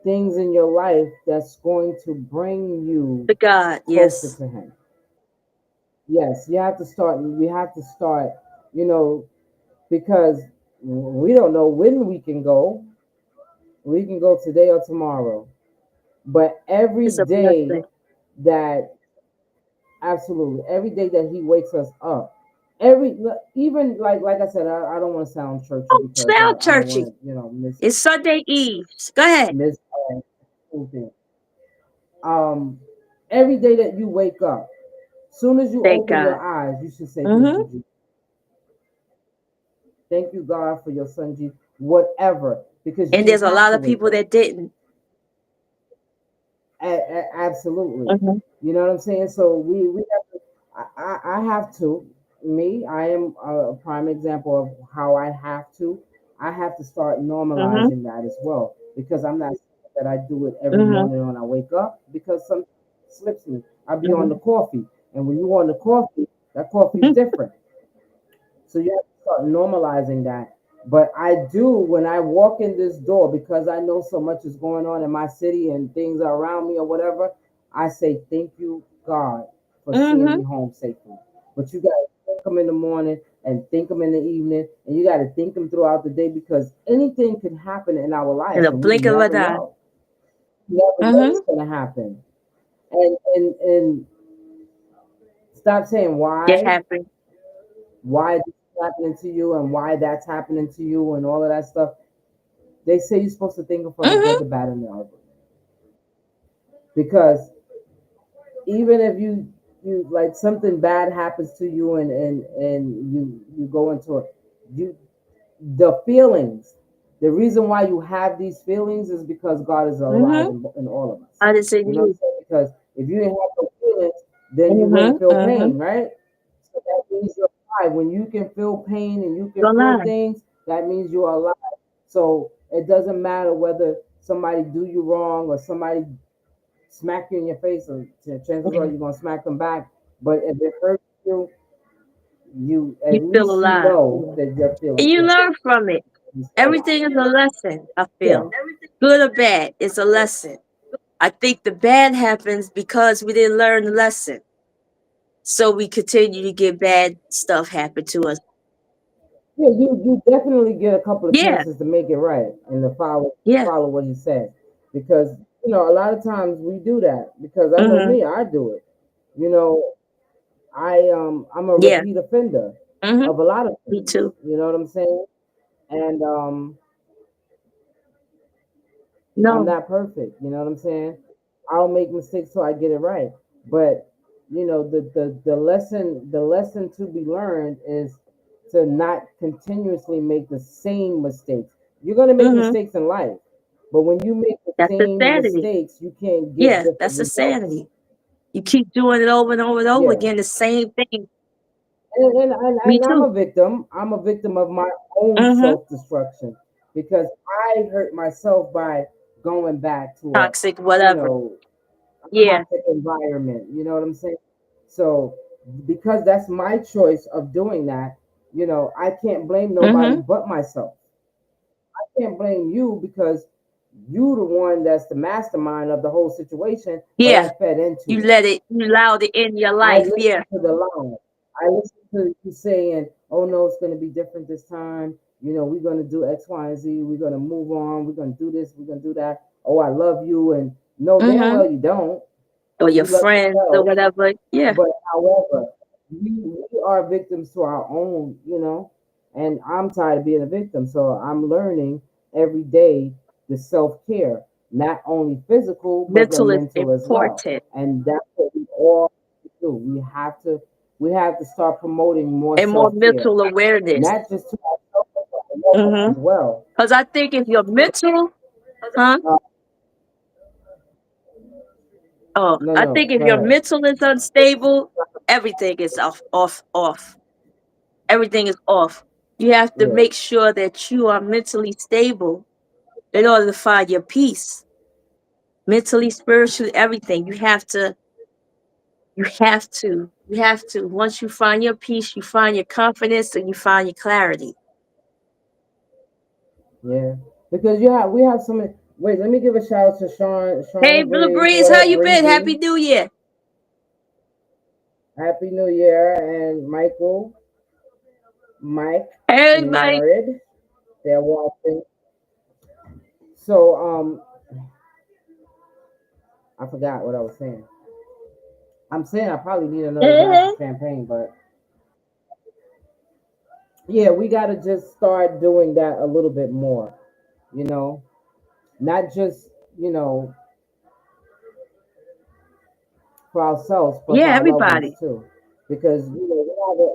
things in your life that's going to bring you
To God,
closer
yes.
to Him. Yes, you have to start. We have to start. You know, because we don't know when we can go. We can go today or tomorrow. But every
It's a
day
blessing.
that, absolutely, every day that He wakes us up, every even like I said, I don't want to sound churchy
Oh,
because
sound
I don't
churchy.
want to miss
It's Sunday Eve. Go ahead.
miss anything. Um, every day that you wake up, soon as you
Thank
open
God.
your eyes, you should say, "Thank
Mm-hmm.
you, Jesus. Thank you, God, for your Son, Jesus." Whatever, because
And
you
there's a
have
lot
to
of
wake
people
up.
that didn't.
Absolutely.
Mm-hmm.
You know what I'm saying? So we have to, I have to, me, I am a prime example of how I have to start
Mm-hmm.
normalizing that as well because I'm not saying that I do it every
Mm-hmm.
morning when I wake up because sometimes it slips me. I'll be on
Mm-hmm.
the coffee, and when you on the coffee, that coffee is different. So you have to start normalizing that. But I do when I walk in this door because I know so much is going on in my city and things are around me or whatever. I say thank you, God, for seeing
Mm-hmm.
me home safely. But you got to think them in the morning and think them in the evening, and you got to think them throughout the day because anything can happen in our
In
life,
a
and we
blink of an
never
eye.
know. You never know
Mm-hmm.
what's gonna happen. And stop saying
It happened.
why this is happening to you and why that's happening to you and all of that stuff. They say you're supposed to think for the good,
Mm-hmm.
the bad, and the ugly. Because even if you like something bad happens to you and you go into it, you the feelings. The reason why you have these feelings is because God is alive
Mm-hmm.
in all of us.
I didn't say
You know what I'm
you.
saying? Because if you didn't have no feelings, then you
Mm-hmm.
wouldn't feel
Mm-hmm.
pain, right? So that means you're alive. When you can feel pain and you can
Don't
feel
lie.
things, that means you're alive. So it doesn't matter whether somebody do you wrong or somebody smack you in your face, or chances are
Yeah.
you're gonna smack them back. But if it hurts you, you
You
at
feel
least you
alive.
know
Yeah.
that you're feeling
And you
good.
learn from it.
You stay
Everything
alive.
is a lesson, I
Yeah.
feel. Good or bad, it's a lesson. I think the bad happens because we didn't learn the lesson. So we continue to get bad stuff happen to us.
Yeah, you definitely get a couple of
Yeah,
chances to make it right and to
yeah.
follow what he says because a lot of times we do that because I know
Mm-hmm.
me, I do it. You know, I'm a
Yeah.
repeat offender
Mm-hmm.
of a lot of
Me
things.
too.
You know what I'm saying? And I'm
No.
not perfect. You know what I'm saying? I'll make mistakes so I get it right. But the lesson to be learned is to not continuously make the same mistakes. You're gonna make
Mm-hmm.
mistakes in life, but when you make the
That's
same
insanity.
mistakes, you can't get
Yeah,
different
that's
results.
insanity. You keep doing it over and over and over
Yeah.
again, the same thing. Me
And I'm
too.
a victim. I'm a victim of my own
Mm-hmm.
self destruction because I hurt myself by going back to
Toxic,
you
whatever.
know, a
Yeah.
toxic environment. You know what I'm saying? So because that's my choice of doing that, I can't blame nobody
Mm-hmm.
but myself. I can't blame you because you the one that's the mastermind of the whole situation, but I
Yeah.
fed into
You
it.
let it, you allowed it in your
I
life.
listen
Yeah.
to the line. I listen to you saying, "Oh no, it's going to be different this time. We're going to do X, Y, and Z. We're going to move on. We're going to do this. We're going to do that. Oh, I love you." And no, damn
Mm-hmm.
well you don't.
Or your
You love
friends or
yourself.
whatever. Yeah.
But however, we are victims to our own, and I'm tired of being a victim. So I'm learning every day the self care, not only physical but the
Mental is
mental as well.
important.
And that's what we all do. We have to start promoting more
And more
self care,
mental awareness.
not just to ourselves but to others
Mm-hmm.
as well.
Because I think if you're mental, huh?
Uh,
Oh,
no,
I
no,
think if
go
your
ahead.
mental is unstable, everything is off, off, off. Everything is off. You have to
Yeah,
make sure that you are mentally stable in order to find your peace. Mentally, spiritually, everything. You have to. Once you find your peace, you find your confidence and you find your clarity.
yeah. Because we have so many. Wait, let me give a shout out to
Hey,
Shauna
Blue
Breeze.
Breeze,
What
how
up,
you been? Happy
Breezy?
New Year.
Happy New Year, and Mike,
Hey,
and
Mike.
Jared. They're watching. So I forgot what I was saying. I'm saying I probably need another glass of
Mhm.
champagne, but yeah, we gotta just start doing that a little bit more. You know, not just you know for ourselves, but
Yeah,
for our loved ones
everybody.
too, because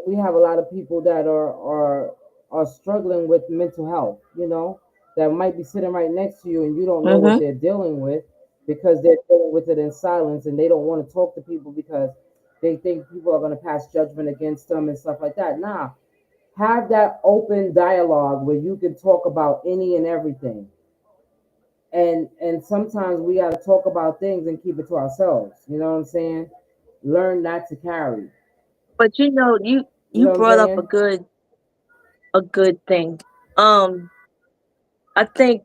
we have a lot of people that are struggling with mental health. That might be sitting right next to you, and you don't know what
Mm-hmm.
they're dealing with because they're dealing with it in silence, and they don't want to talk to people because they think people are going to pass judgment against them and stuff like that. Nah, have that open dialogue where you can talk about any and everything, and sometimes we got to talk about things and keep it to ourselves. You know what I'm saying? Learn not to carry.
But you
You
you
know what I'm
brought up a
saying?
good thing. I think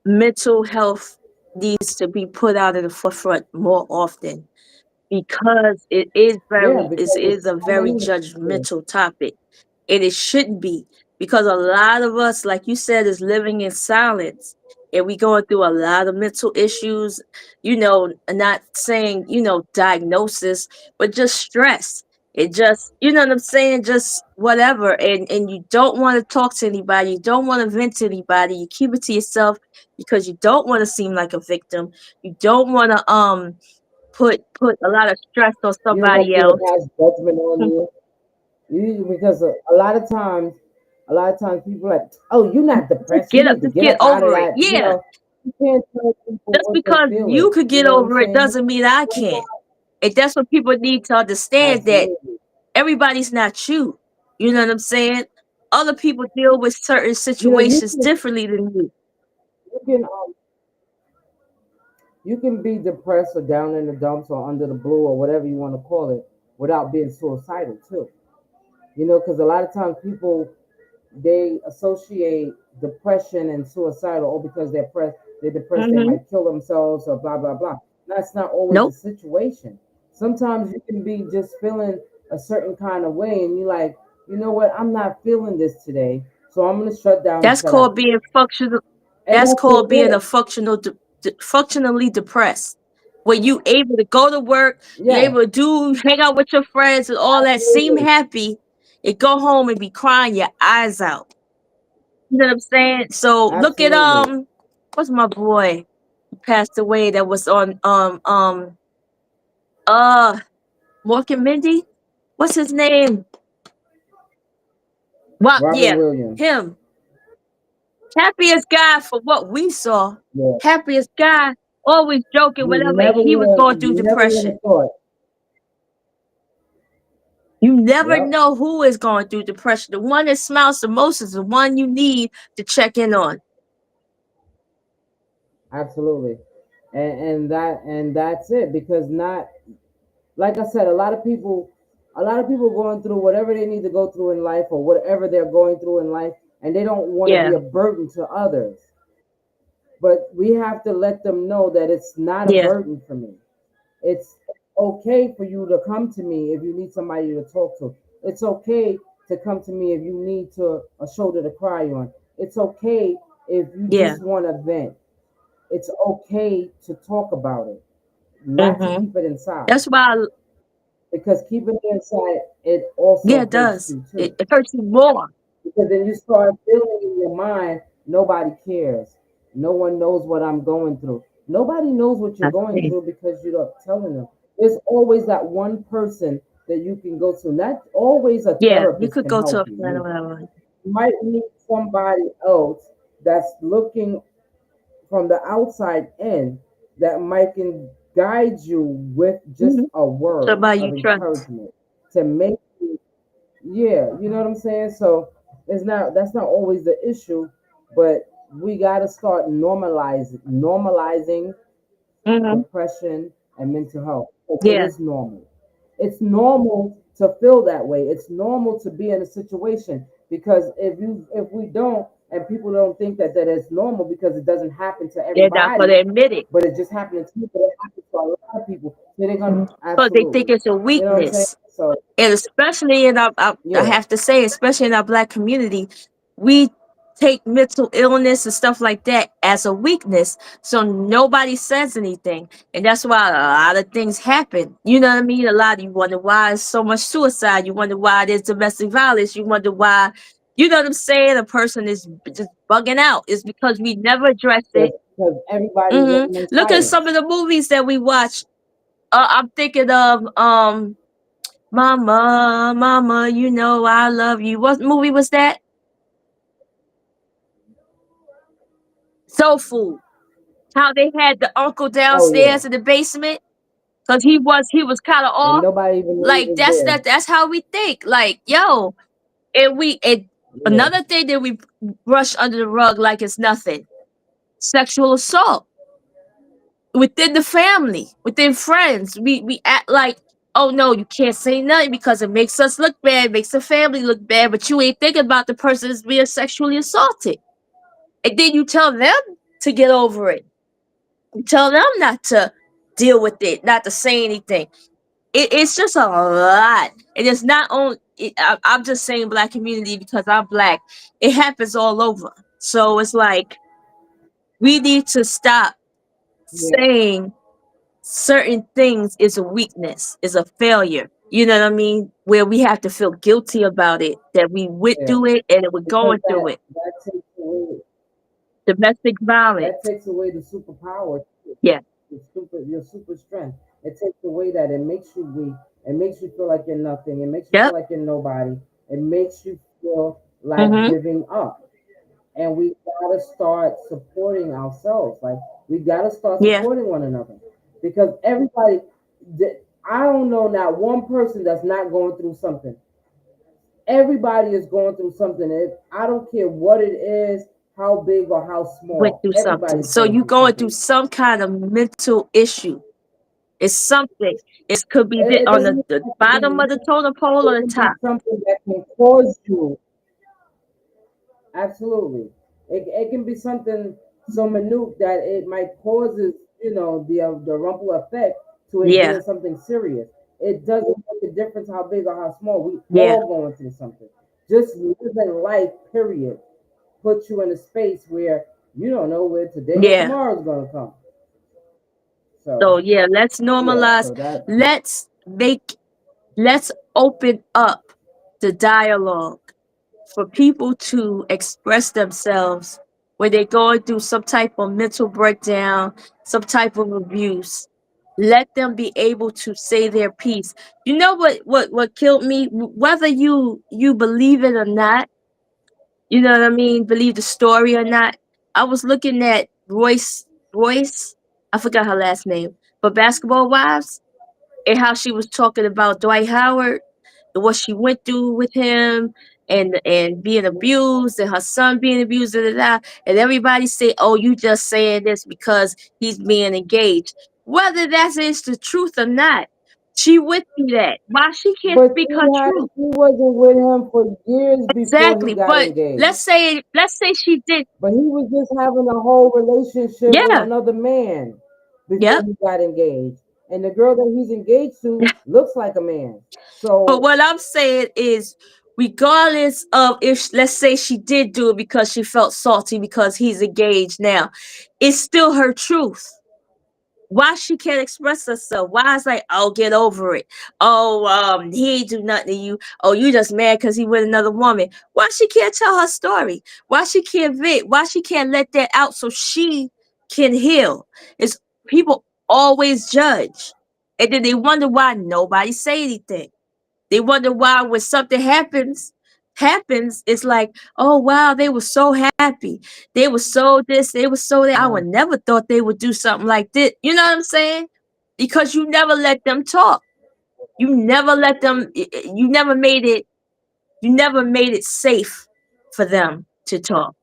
mental health needs to be put out in the forefront more often because
Yeah,
it
because
is
there's
a
so
very
many.
judgmental topic. And it shouldn't be because a lot of us, like you said, is living in silence. And we going through a lot of mental issues, not saying, diagnosis, but just stress. It just, you know what I'm saying? Just whatever. And you don't want to talk to anybody. You don't want to vent to anybody. You keep it to yourself because you don't want to seem like a victim. You don't want to put a lot of stress on
You don't want
somebody
people to
else.
pass judgment on you. Because a lot of times people are like, oh, you're not depressed. You need to
Just
get
get
up out of
over it.
that.
Yeah.
You can't tell people
Just
what they're
because you
feeling.
could
You
get
know what I'm
over it
saying?
doesn't mean I can.
Sometimes,
And that's what people need to understand, that
absolutely.
everybody's not you. You know what I'm saying? Other people deal with certain
You know, you
situations
can
differently than you.
you can um, you can be depressed or down in the dumps or under the blue or whatever you want to call it without being suicidal too. Because a lot of times people they associate depression and suicidal, or because they're depressed, they
Hmm.
might kill themselves or blah blah blah. That's not always the
Nope.
situation. Sometimes you can be just feeling a certain kind of way, and you're like, you know what, I'm not feeling this today, so I'm gonna shut down and
That's
shut
called
out,
being functional.
and
That's
that's
called being
okay.
a functionally depressed. Where you able to go to work, you
Yeah,
able to hang out with your friends and all that, seem
absolutely,
happy, and go home and be crying your eyes out. You know what I'm saying? So look at
absolutely.
What's my boy who passed away that was on uh Mork and Mindy? What's his name? What?
Robin
Yeah,
Williams.
him. Happiest guy for what we saw.
Yeah.
Happiest guy, always joking whenever he was going through
You never would have
depression.
thought.
You never
Yep.
know who is going through depression. The one that smiles the most is the one you need to check in on.
Absolutely. And that's it, because not, like I said, a lot of people going through whatever they need to go through in life, or whatever they're going through in life, and they don't want to be
Yeah,
a burden to others. But we have to let them know that it's not a
yeah,
burden for me. It's okay for you to come to me if you need somebody to talk to. It's okay to come to me if you need to a shoulder to cry on. It's okay if you
yeah.
just want to vent. It's okay to talk about it, not to
Mm-hmm.
keep it inside.
That's why,
Because keeping it inside, it
yeah,
also
it
hurts
does.
you
It,
too.
it hurts you more.
Because then you start feeling in your mind, nobody cares. No one knows what I'm going through. Nobody knows what you're
I
going
see.
through because you're not telling them. There's always that one person that you can go to. Not always a
Yeah, you
therapist
could
can
go to
help
a
you.
friend or
No.
whatever.
You might need somebody else that's looking from the outside in, that might can guide you with just
Mm-hmm.
a word
Somebody you
of
trust.
encouragement to make you, yeah, you know what I'm saying? So it's not, that's not always the issue, but we gotta start normalizing
Mm-hmm.
depression and mental health. It
Yeah,
is normal. It's normal to feel that way. It's normal to be in a situation, because if we don't, and people don't think that it's normal, because it doesn't happen to
they're not going
everybody,
to admit it.
but it just happened to people. It happens to a lot of people. So they're gonna,
Mhm. So they think
absolutely.
it's a
You know what I'm saying?
weakness.
So
And especially in I
yeah,
have to say, especially in our black community, we take mental illness and stuff like that as a weakness. So nobody says anything. And that's why a lot of things happen. You know what I mean? A lot, you wonder why there's so much suicide. You wonder why there's domestic violence. You wonder why, you know what I'm saying? A person is just bugging out. It's because we never address it.
because everybody's
Hmm.
living in
Look at some
silence.
of the movies that we watch. I'm thinking of Mama, Mama, you know I love you. What movie was that? Soul Food. How they had the uncle
Oh yeah,
downstairs in the basement because he was kind of
and
off.
nobody even knew he
Like
was there.
that's how we think. Like yo, and
Yeah,
another thing that we brush under the rug like it's nothing. Sexual assault within the family, within friends. We act like, oh no, you can't say nothing because it makes us look bad, makes the family look bad, but you ain't thinking about the person that's being sexually assaulted. And then you tell them to get over it. You tell them not to deal with it, not to say anything. It's just a lot. And it's not only, I'm just saying black community because I'm black. It happens all over. So it's like, we need to stop
yeah,
saying certain things is a weakness, is a failure. You know what I mean? Where we have to feel guilty about it, that we went
yeah.
through it and that we're
Because
going through it.
that takes away,
Domestic violence.
the superpower,
Yeah.
your super strength. It takes away that. It makes you weak. It makes you feel like you're nothing. It makes you feel
Yep.
like you're nobody. It makes you feel like
Mm-hmm.
giving up. And we gotta start supporting ourselves. Like, we gotta start
Yeah.
supporting one another, because everybody. I don't know not one person that's not going through something. Everybody is going through something. I don't care what it is, how big or how
Went
small.
through something.
Everybody's
So
going
you
through
going through
something.
some kind of mental issue. It's something. It could be
It
on
doesn't even
the
have to
bottom
be.
of the totem pole or
It
the
can be
top.
something that can cause you. Absolutely. It can be something so minute that it might causes, the rumble effect to it
Yeah.
being something serious. It doesn't make a difference how big or how small. We
Yeah.
all going through something. Just living life, period, puts you in a space where you don't know where today or
Yeah.
tomorrow is going to come.
So
So
yeah, let's
yeah,
normalize.
so that,
Let's make let's open up the dialogue for people to express themselves where they're going through some type of mental breakdown, some type of abuse. Let them be able to say their piece. You know what killed me? Whether you believe it or not, you know what I mean, believe the story or not. I was looking at Royce, I forgot her last name, but Basketball Wives, and how she was talking about Dwight Howard and what she went through with him, and being abused, and her son being abused, and everybody say, "Oh, you just saying this because he's being engaged." Whether that is the truth or not, she went through that. Why she can't
But
speak her truth?
she wasn't with him for years before he
Exactly.
got
But
engaged.
let's say she did.
But he was just having a whole relationship with
Yeah,
another man before
yep.
he got engaged. And the girl that he's engaged to looks like a man.
But
So
what I'm saying is, regardless of if, let's say, she did do it because she felt salty because he's engaged now, it's still her truth. Why she can't express herself? Why it's like, oh, get over it. Oh, he ain't do nothing to you. Oh, you just mad because he with another woman. Why she can't tell her story? Why she can't vent? Why she can't let that out so she can heal? It's people always judge, and then they wonder why nobody say anything. They wonder why when something happens, it's like, oh wow, they were so happy. They were so this, they were so that. I
yeah,
would never thought they would do something like this. You know what I'm saying? Because you never let them talk. You never let them you never made it you never made it safe for them to talk.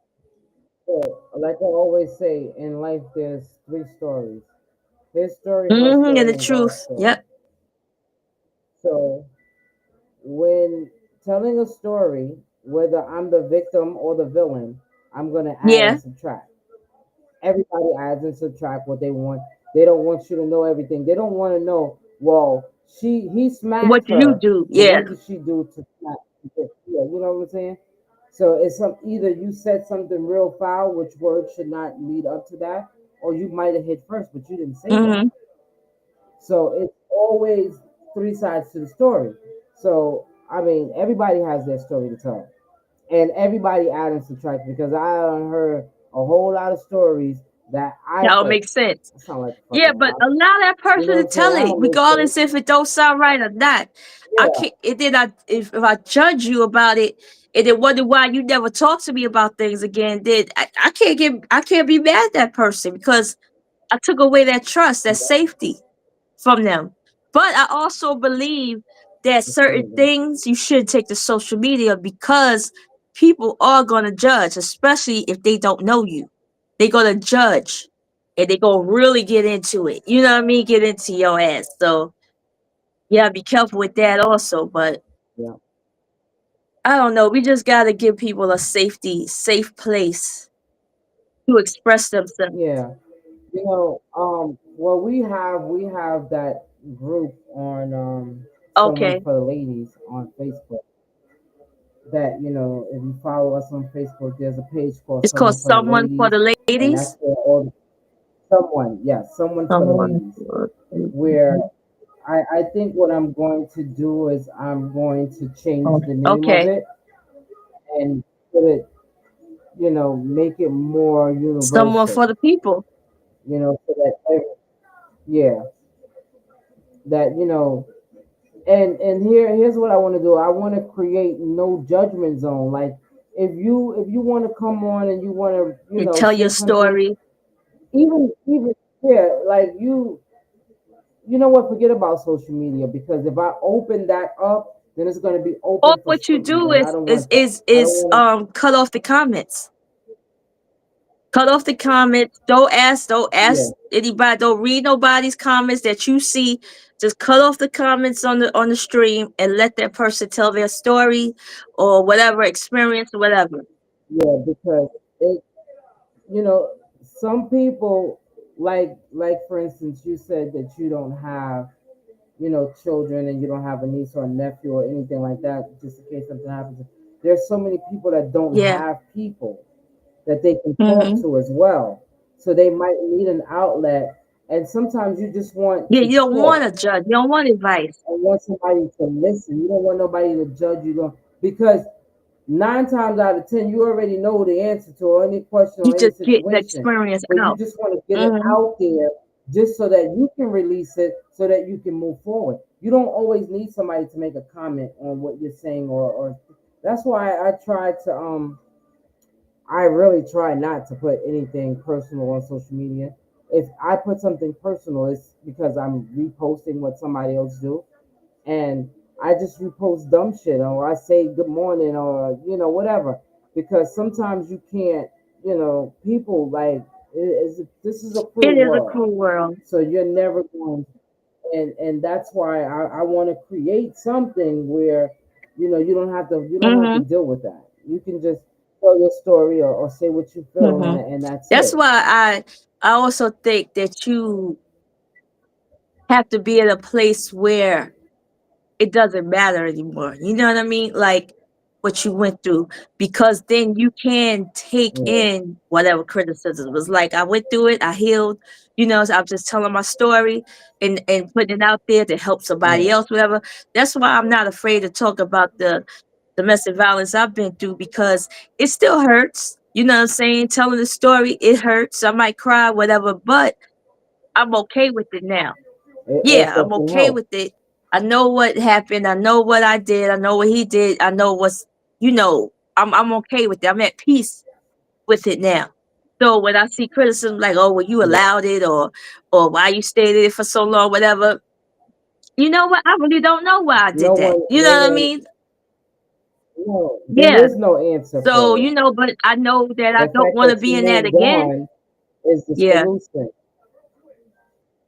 so, like I always say, in life there's three stories: his story, her
And
story,
the
and God's
truth.
story.
Yep.
So when telling a story, whether I'm the victim or the villain, I'm gonna add
Yeah.
and subtract. Everybody adds and subtract what they want. They don't want you to know everything. They don't want to know, well, he
What
smacked
do you
her,
do?
but
Yeah.
what did she do to smack? Yeah, you know what I'm saying? So it's some either you said something real foul, which words should not lead up to that, or you might have hit first, but you didn't say that.
hmm
So it's always three sides to the story. So I mean, everybody has their story to tell, and everybody add and subtract because I done heard a whole lot of stories that I
That would
said
make sense.
I sound like a
Yeah,
fucking
but
robot.
allow that
You
person
know
to
what I'm saying?
tell
I
it,
don't make sense.
regardless if it don't sound right or not. I
Yeah,
can't. And then if I judge you about it, and then wonder why you never talk to me about things again, then I can't be mad at that person because I took away that trust, that
yeah,
safety from them. But I also believe that certain
absolutely.
things you should take to social media because people are gonna judge, especially if they don't know you. They're gonna judge and they gonna really get into it. You know what I mean? Get into your ass. So yeah, be careful with that also. But
Yeah,
I don't know. We just gotta give people a safe place to express themselves.
yeah. Well, we have that group on someone
Okay.
for the ladies on Facebook. That if you follow us on Facebook, there's a page called
It's called
Someone for the
Someone for
Ladies,
the
and that's
Ladies.
where all someone, yes, someone for the
Someone
ladies.
for the
Where
Ladies.
I think what I'm going to do is I'm going to change
Oh,
the name of
okay.
it and put it, make it more
Someone
universal,
for the people.
so that yeah, that and here's what I want to do. I want to create no judgment zone. Like if you want to come on and you want to
You tell your
say something,
story.
even yeah, like you know what? Forget about social media because if I open that up, then it's going to be
Or
open for
what you
scrutiny,
do
and I don't want that. I don't want to.
cut off the comments. Cut off the comments. Don't
Yeah,
ask anybody, don't read nobody's comments that you see. Just cut off the comments on the stream and let that person tell their story or whatever experience or whatever.
yeah, because you know, some people like for instance, you said that you don't have children and you don't have a niece or a nephew or anything like that, just in case something happens. There's so many people that don't
Yeah.
have people that they can talk
hmm
to as well. So they might need an outlet. And sometimes you just want
Yeah,
to
you don't want
talk
to judge. You don't want advice.
and want somebody to listen. You don't want nobody to judge you. Because nine times out of ten, you already know the answer to any question
You
or any
just get the
situation,
experience
but you
out.
just want to get it
Mhm.
out there just so that you can release it, so that you can move forward. You don't always need somebody to make a comment on what you're saying, or that's why I really try not to put anything personal on social media. If I put something personal, it's because I'm reposting what somebody else do, and I just repost dumb shit, or I say good morning, or whatever, because sometimes you can't, people like this is a
It
cruel
is a
world,
cool world.
so you're never going, and that's why I want to create something where you don't have to
Mhm.
deal with that. You can just tell your story, or say what you feel, and
Mhm.
and that's
That's
it.
why I also think that you have to be at a place where it doesn't matter anymore. You know what I mean? Like what you went through, because then you can take
Yeah,
in whatever criticism was. Like I went through it, I healed. So I'm just telling my story and putting it out there to help somebody
yeah.
else, whatever. That's why I'm not afraid to talk about the domestic violence I've been through, because it still hurts. You know what I'm saying? Telling the story, it hurts. I might cry, whatever, but I'm okay with it now.
It
Yeah, I'm
definitely
okay
helps.
with it. I know what happened. I know what I did. I know what he did. I know I'm okay with it. I'm at peace with it now. So when I see criticism like, oh, well, you
Yeah.
allowed it, or why you stayed in it for so long, whatever, you know what? I really don't know why I
No
did that.
one,
You
no
know what I
one,
mean?
no. There
Yeah.
is no answer
So,
for it.
but I know that I
The
don't
fact
want to
that you
be in that
moved
again.
on is the
Yeah.
solution.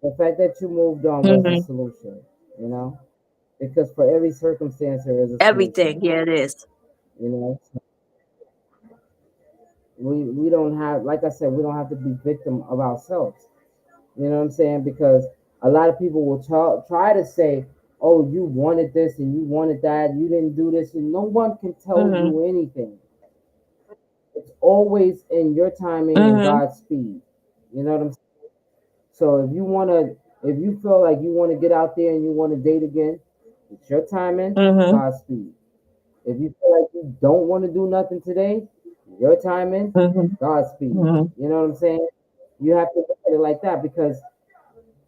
The fact that you moved on was the
Hmm.
solution, you know? Because for every circumstance, there is a
Everything.
solution,
Yeah, it is.
you know? We don't have, like I said, we don't have to be victim of ourselves. You know what I'm saying? Because a lot of people will try to say, oh, you wanted this and you wanted that, you didn't do this, and no one can tell
Hmm.
you anything. It's always in your timing and
Hmm.
God's speed. You know what I'm saying? So if you feel like you want to get out there and you want to date again, it's your timing,
Hmm.
God's speed. If you feel like you don't want to do nothing today, your timing,
Hmm.
God's speed.
Hmm.
You know what I'm saying? You have to look at it like that, because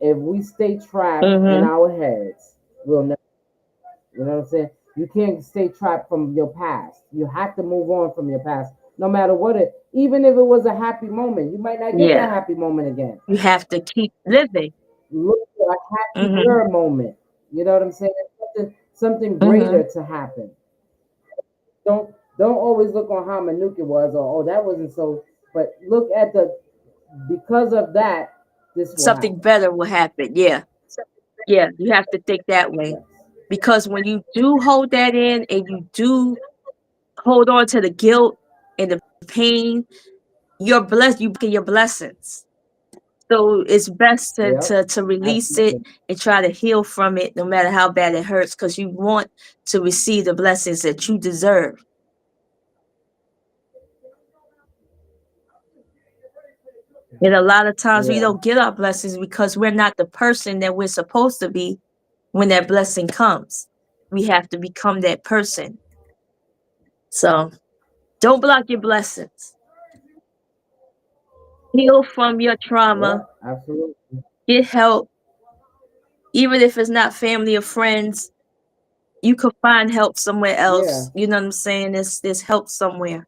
if we stay trapped in
Hmm.
our heads, we'll never. You know what I'm saying? You can't stay trapped from your past. You have to move on from your past, no matter what it. Even if it was a happy moment, you might not get
Yeah.
that happy moment again.
You have to keep living.
Look for a
Mhm.
happier moment. You know what I'm saying? Something
Mhm.
greater to happen. Don't always look on how Manuka was, or oh, that wasn't so. But look at the because of that, this will
Something
happen.
better will happen. Yeah. Yeah. You have to think that way.
Yes.
Because when you do hold that in and you do hold on to the guilt and the pain, you're blessed. You in your blessings. So it's best to,
Yep.
to to release it
Absolutely.
and try to heal from it, no matter how bad it hurts, because you want to receive the blessings that you deserve. And a lot of times we
Yeah.
don't get our blessings because we're not the person that we're supposed to be when that blessing comes. We have to become that person. So don't block your blessings. Heal from your trauma.
Yep. Absolutely.
Get help. Even if it's not family or friends, you could find help somewhere
Yeah.
else. You know what I'm saying? There's help somewhere.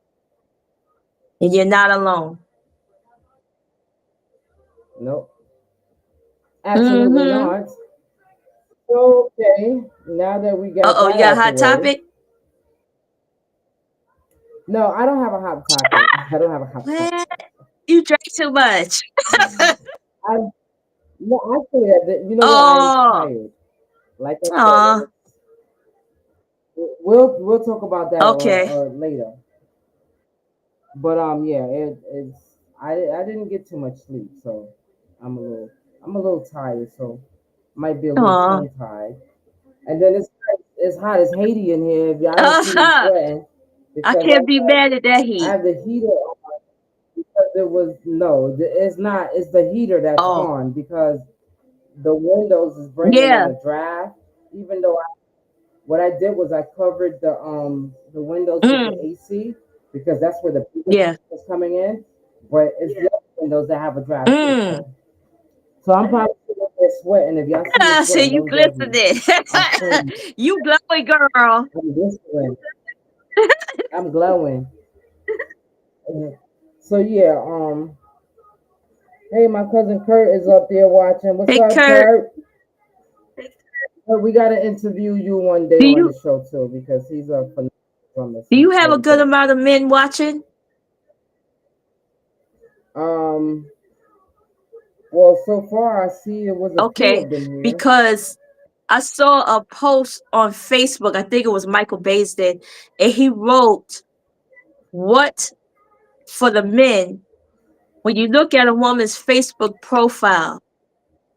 And you're not alone.
Nope. Absolutely
Mm-hmm.
not. Okay. Now that we got
Uh-oh, you
that
got a
out the
hot
way.
topic?
No, I don't have a hot topic. I don't have a hot topic.
What? You drank too much.
I no, I say that you know what? I am
Oh.
tired. Like I said, and
Aw.
we'll talk about that
Okay.
or later. But yeah, it's I didn't get too much sleep, so I'm a little I'm a little tired, so might be a little
Aw.
tongue tied. And then it's hot as Haiti in here. If y'all don't see me
Uh-huh.
sweating,
I
because
can't be mad at that
I
heat.
have the heater on, because it was no, it's not. It's the heater that's
Oh.
on, because the windows is bringing in
Yeah.
a draft. Even though What I did was I covered the windows with the
Mm,
AC because that's where the biggest
yeah.
heat was coming in. But it's the other windows that have a draft
Mm.
system. So I'm probably sitting there sweating. If y'all see me
Ah, so
sweating,
you
don't judge me.
glistening.
I'm sweating.
You glowing, girl.
I'm whistling. I'm glowing. Mhm. So yeah, hey, my cousin Kurt is up there watching. What's
Hey,
up,
Kurt,
Kurt? We gotta interview you one day
do
on the
you
show too because he's a phenomenal drummer.
do
He's
you have a
really
good
good.
amount of men watching?
Um, well, so far I see it was a few
Okay,
of them here.
because I saw a post on Facebook. I think it was Michael Baisden, and he wrote, "What for the men when you look at a woman's Facebook profile?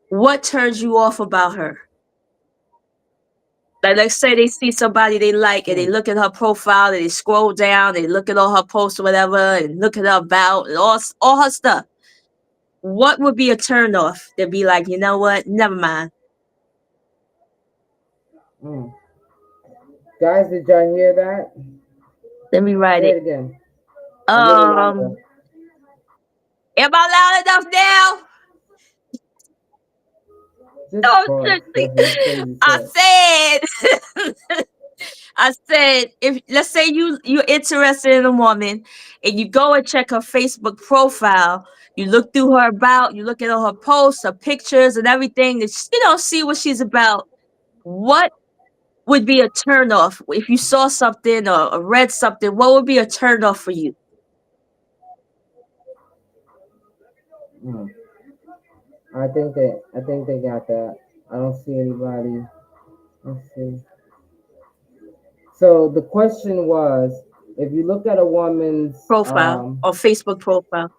What turns you off about her?" Like, let's say they see somebody they like, and they
Hmm.
look at her profile, and they scroll down, they look at all her posts or whatever, and look at her about and all her stuff. What would be a turn off? They'd be like, you know what? Never mind.
Hmm. Guys, did y'all hear that?
Let me write
Say
it.
it again. A little
Um,
louder.
am I loud enough now?
Just
Oh,
pause.
seriously.
You crazy self.
I said, I said, if let's say you're interested in a woman and you go and check her Facebook profile, you look through her about, you look at all her posts, her pictures, and everything, to see what she's about. What would be a turnoff if you saw something or read something? What would be a turnoff for you?
Hmm. I think they got that. I don't see anybody. Let's see. So the question was, if you look at a woman's
Profile or Facebook profile.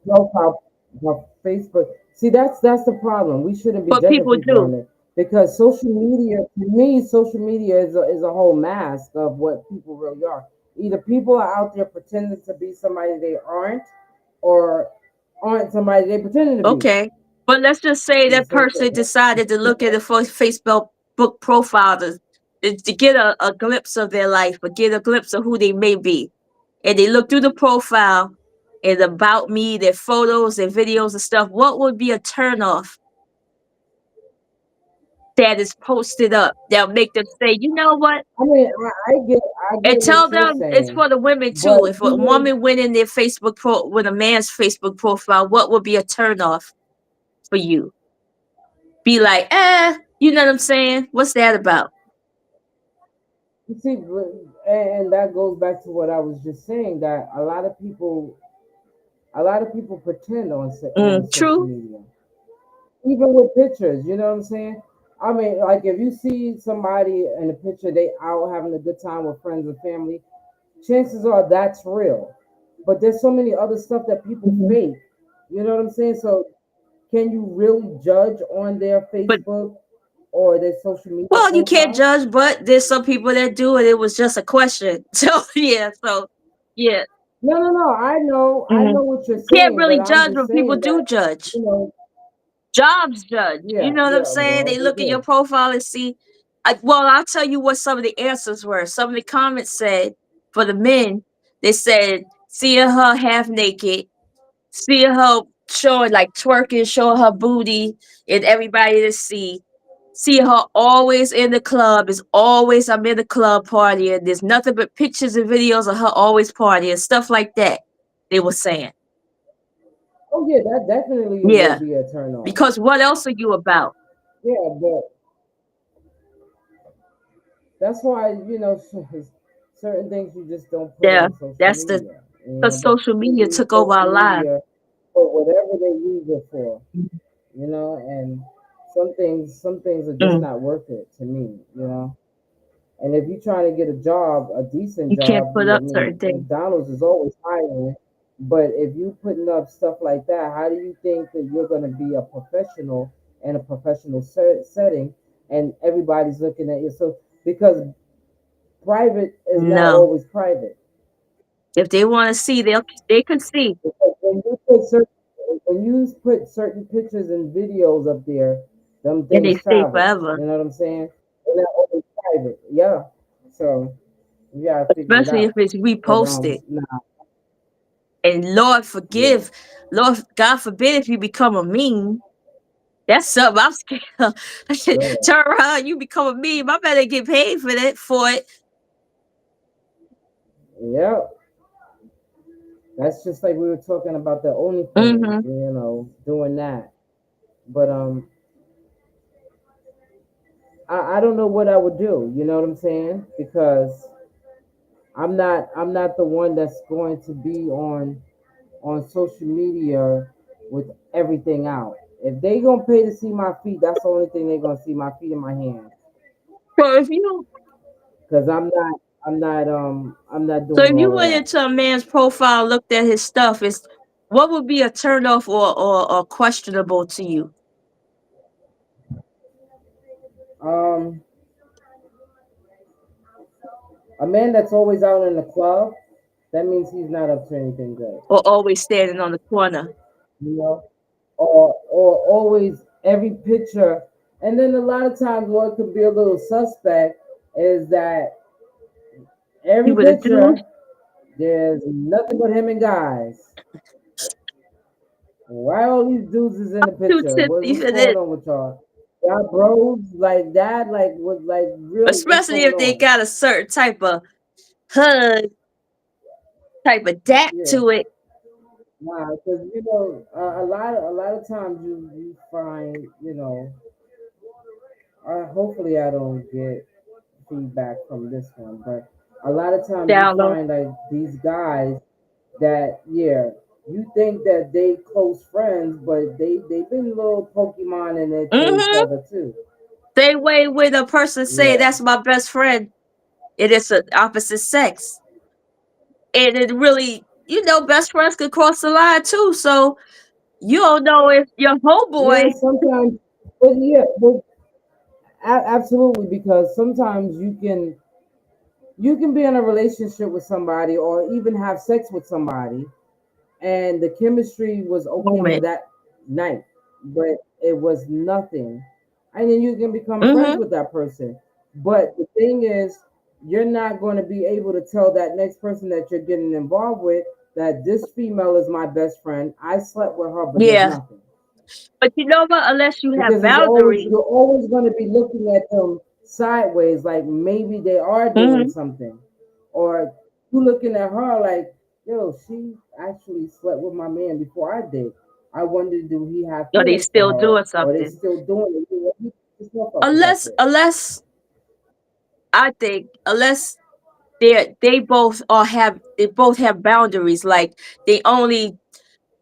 profile on Facebook. See, that's the problem. We shouldn't be
What
judging
people
people on
do.
it because social media, to me, social media is a whole mask of what people really are. Either people are out there pretending to be somebody they aren't, or aren't somebody they pretending to be.
Okay. But let's just say
You
that
see what
person decided to look at the Facebook book profile to get a glimpse of their life, or get a glimpse of who they may be. And they look through the profile and about me, their photos, their videos and stuff. What would be a turnoff that is posted up that'll make them say, you know what?
I mean, I
And
get
tell
what you're
them it's
saying,
for the women
but
too. If a woman went in their Facebook with a man's Facebook profile, what would be a turnoff for you? Be like, you know what I'm saying? What's that about?
you see, and that goes back to what I was just saying that a lot of people pretend on social
True.
media, even with pictures. You know what I'm saying? I mean, like if you see somebody in a picture, they out having a good time with friends and family, chances are that's real. But there's so many other stuff that people
Mhm.
fake. You know what I'm saying? So can you really judge on their
But
Facebook or their social media
well, you can't
profile?
judge, but there's some people that do, and it was just a question. So yeah, yeah,
No, no, no. I
hmm
know what you're
can't
saying, but
really
I'm
judge
just
when people
saying that,
do judge.
you know,
Jobs judge. You
yeah,
know what I'm
yeah,
saying?
well,
They
they
look at your
do.
profile and see. Well, I'll tell you what some of the answers were. Some of the comments said for the men, they said seeing her half naked, seeing her showing like twerking, showing her booty and everybody to see. Seeing her always in the club is always I'm in the club partying. There's nothing but pictures and videos of her always partying, stuff like that. They were saying,
Oh yeah, that definitely
yeah,
would be a turn on.
because what else are you about?
Yeah, but that's why certain things you just don't put
Yeah,
on social
that's the
media.
because
But
social
people
media
use
took over
social
our lives.
media for whatever they use it for. And some things are just
Mm,
not worth it to me. And if you're trying to get a job, a decent
you can't
job,
put
I
up
mean,
certain things.
McDonald's is always hiring. But if you putting up stuff like that, how do you think that you're going to be a professional in a professional setting and everybody's looking at you? So because private is not
No,
always private.
if they want to see, they can see,
Because when you put certain pictures and videos up there, them
and they
things
stay
travel.
forever.
You know what I'm saying? They're not always private. Yeah. So you gotta figure it
especially if
out.
it's
But
reposted.
nah,
And Lord
yeah,
forgive, Lord God forbid if you become a meme. That's something I'm scared of.
yeah,
Turn around, you become a meme. I better get paid for that for it.
yeah. That's just like we were talking about the OnlyFans,
Mm-hmm.
doing that. But I don't know what I would do. You know what I'm saying? Because I'm not the one that's going to be on social media with everything out. If they gonna pay to see my feet, that's the only thing they're gonna see, my feet and my hands.
So if you
Cause I'm not
so
doing
if you
all of
went
that.
into a man's profile, looked at his stuff, is what would be a turn off or questionable to you?
Um, a man that's always out in the club, that means he's not up to anything good.
Or always standing on the corner?
You know, or always every picture. And then a lot of times, what could be a little suspect is that
You
every
with a dude?
picture there's nothing but him and guys. Why all these dudes is in the
Too
picture?
tipsy
What's
for
going
this.
on with y'all? Y'all bros like that? Like what? Like really? What's
Especially
going
if they
on?
got a certain type of hug, type of dap
Yeah,
to it.
nah. Because a lot of times you find hopefully I don't get feedback from this one, but a lot of times you
Download.
find like these guys that you think that they close friends, but they've been little Pokemon in it to each
Mm-hmm.
other too.
Same way when a person say
Yeah.
that's my best friend, it is the opposite sex. And it really, best friends could cross the line too. So you don't know if your
Yeah,
homeboy
sometimes, but yeah, absolutely, because sometimes you can be in a relationship with somebody or even have sex with somebody, and the chemistry was okay for
moment.
that night, but it was nothing, and then you can become friends
Mm-hmm.
with that person. But the thing is, you're not going to be able to tell that next person that you're getting involved with that this female is my best friend. I slept with her, but there's
Yeah.
nothing.
But you know what? Unless you have
Because
boundaries.
you're always going to be looking at them sideways, like maybe they are doing
Mm-hmm.
something, or you looking at her like, yo, she actually slept with my man before I did. I wonder, do he have
Or they
feelings for
still
her,
doing
or they
something.
still doing it? You yourself up with that
Unless
shit.
unless I think unless they both have boundaries. Like they only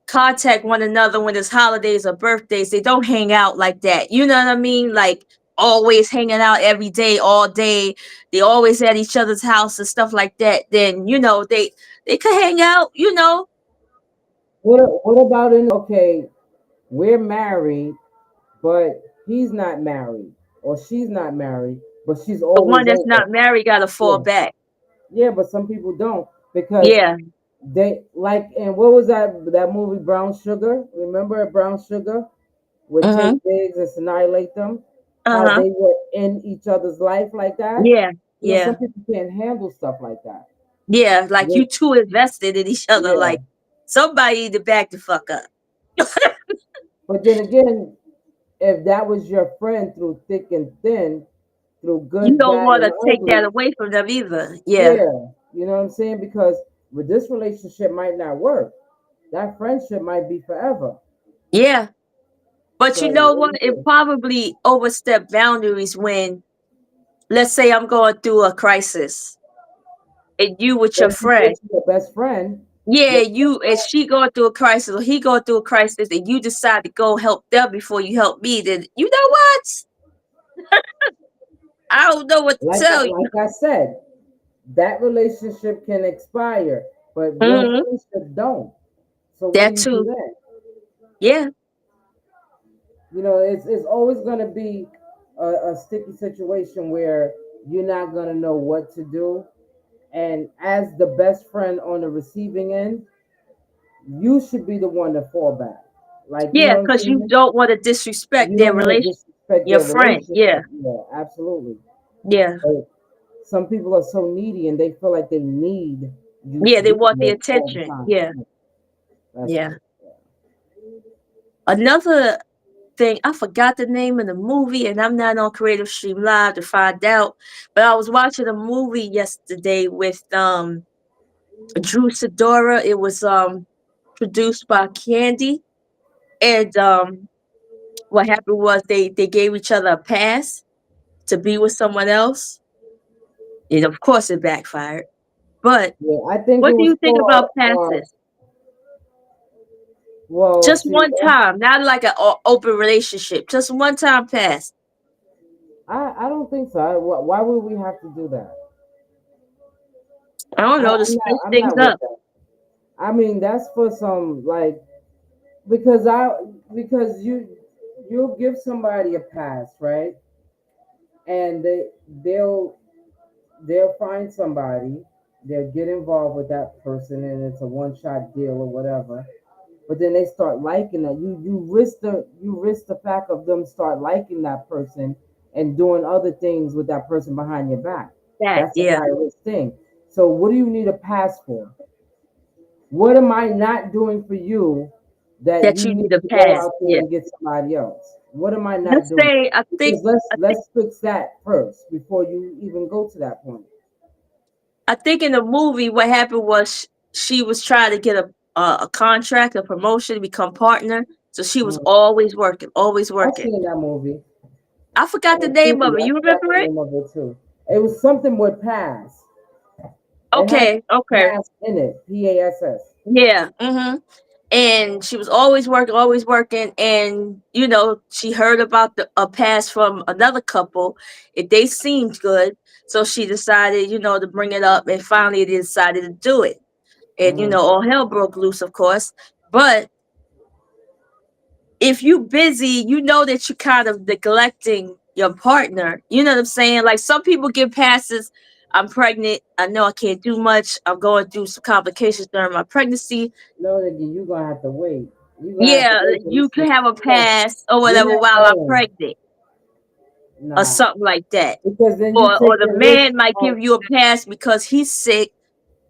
contact one another when it's holidays or birthdays. They don't hang out like that. You know what I mean? Like always hanging out every day, all day. They always at each other's house and stuff like that. Then they could hang out.
What about in okay? We're married, but he's not married, or she's not married, but she's
The one
always
that's
over.
not married got to fall
Yeah,
back.
yeah, but some people don't because
Yeah.
they like, and what was that movie Brown Sugar? Remember Brown Sugar with
Mm-hmm.
Tay Diggs and Annihilate them?
Uh
How
huh.
they were in each other's life like that?
Yeah.
Some
Yeah.
people can't handle stuff like that.
Yeah. Like
Yeah,
you two invested in each other.
yeah.
Like somebody need to back the fuck up.
But then again, if that was your friend through thick and thin, through
You
good,
don't
bad,
want
and
to take that
ugly,
away from them either. Yeah.
yeah, you know what I'm saying? Because with this relationship might not work. That friendship might be forever.
Yeah. But
So
you know what? It probably overstepped boundaries when, let's say, I'm going through a crisis and you with your
then if you go
friend.
to your best friend,
Yeah,
your
you and she going through a crisis or he going through a crisis and you decide to go help them before you help me, then you know what? I don't know what to tell you.
like I said, that relationship can expire, but real
Hmm.
friendships don't. So what do
That
you do
too.
then?
Yeah.
It's always going to be a sticky situation where you're not going to know what to do. And as the best friend on the receiving end, you should be the one to fall back. Like, you know
Yeah,
what I'm
because you
saying?
don't want to disrespect
You
their
don't want to
relation,
disrespect
your
their
friend.
relationship.
Yeah.
Yeah, absolutely.
Yeah.
But some people are so needy and they feel like they need you
Yeah,
to
they
be
want the
there all the
attention.
time.
Yeah.
That's
Yeah. Another thing, I forgot the name of the movie, and I'm not on Creative Stream Live to find out. But I was watching a movie yesterday with Drew Sidora. It was produced by Candy, and what happened was they gave each other a pass to be with someone else, and of course it backfired. But
yeah. I think it
what do
was
you think
called.
about passes?
Well,
Just
see,
one time, not like an open relationship. Just one time pass.
I don't think so. Why would we have to do that?
I don't know to spice
I'm
things
not with
up.
that. I mean, that's for some like because because you'll give somebody a pass, right? And they'll they'll find somebody, they'll get involved with that person, and it's a one shot deal or whatever. But then they start liking that. You risk the fact of them start liking that person and doing other things with that person behind your back.
That
That's a
yeah,
high risk thing. So what do you need a pass for? What am I not doing for you that
that
you
you
need
need a
to go
pass.
out there
Yeah.
and get somebody else? What am I not
Let's
doing?
say
Because
I think
let's fix that first before you even go to that point.
I think in the movie what happened was she was trying to get a contract, a promotion, to become partner. So she was
Mhm.
always working, always
I've
working.
seen that movie.
I forgot the
And
name of
truly,
it.
I
You
forgot
remember
the
it?
name of it too. It was something with pass. It had
Okay, okay.
pass in it. PASS.
Yeah. And she was always working, and she heard about a pass from another couple. They seemed good, so she decided, to bring it up, and finally they decided to do it. And
Hmm.
all hell broke loose, of course. But if you busy, you know that you're kind of neglecting your partner. You know what I'm saying? Like some people get passes. I'm pregnant. I know I can't do much. I'm going through some complications during my pregnancy.
No, nigga, you gonna have to wait. You gonna have to
Yeah,
wait for
you
this
can
shit.
have a
No,
pass or
you're
whatever
not
while I'm
going.
pregnant or
Nah,
something like that.
because then you
Or
take
the
the risk
man might
of
give you a pass because he's sick.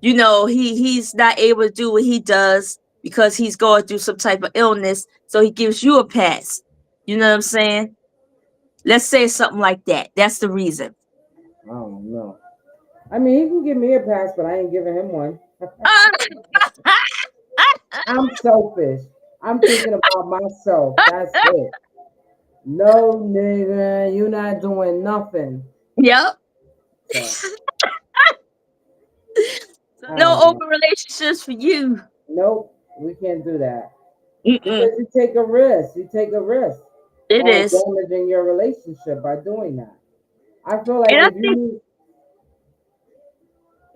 He's not able to do what he does because he's going through some type of illness. So he gives you a pass. You know what I'm saying? Let's say something like that. That's the reason.
I don't know. I mean, he can give me a pass, but I ain't giving him one. I'm selfish. I'm thinking about myself. That's it. No, nigga, you not doing nothing.
Yep.
So
So
I
no
don't know.
open relationships for you.
Nope, we can't do that because
Mm-mm.
you take a risk. You take a risk
It
on
is.
damaging your relationship by doing that. I feel like
And I think,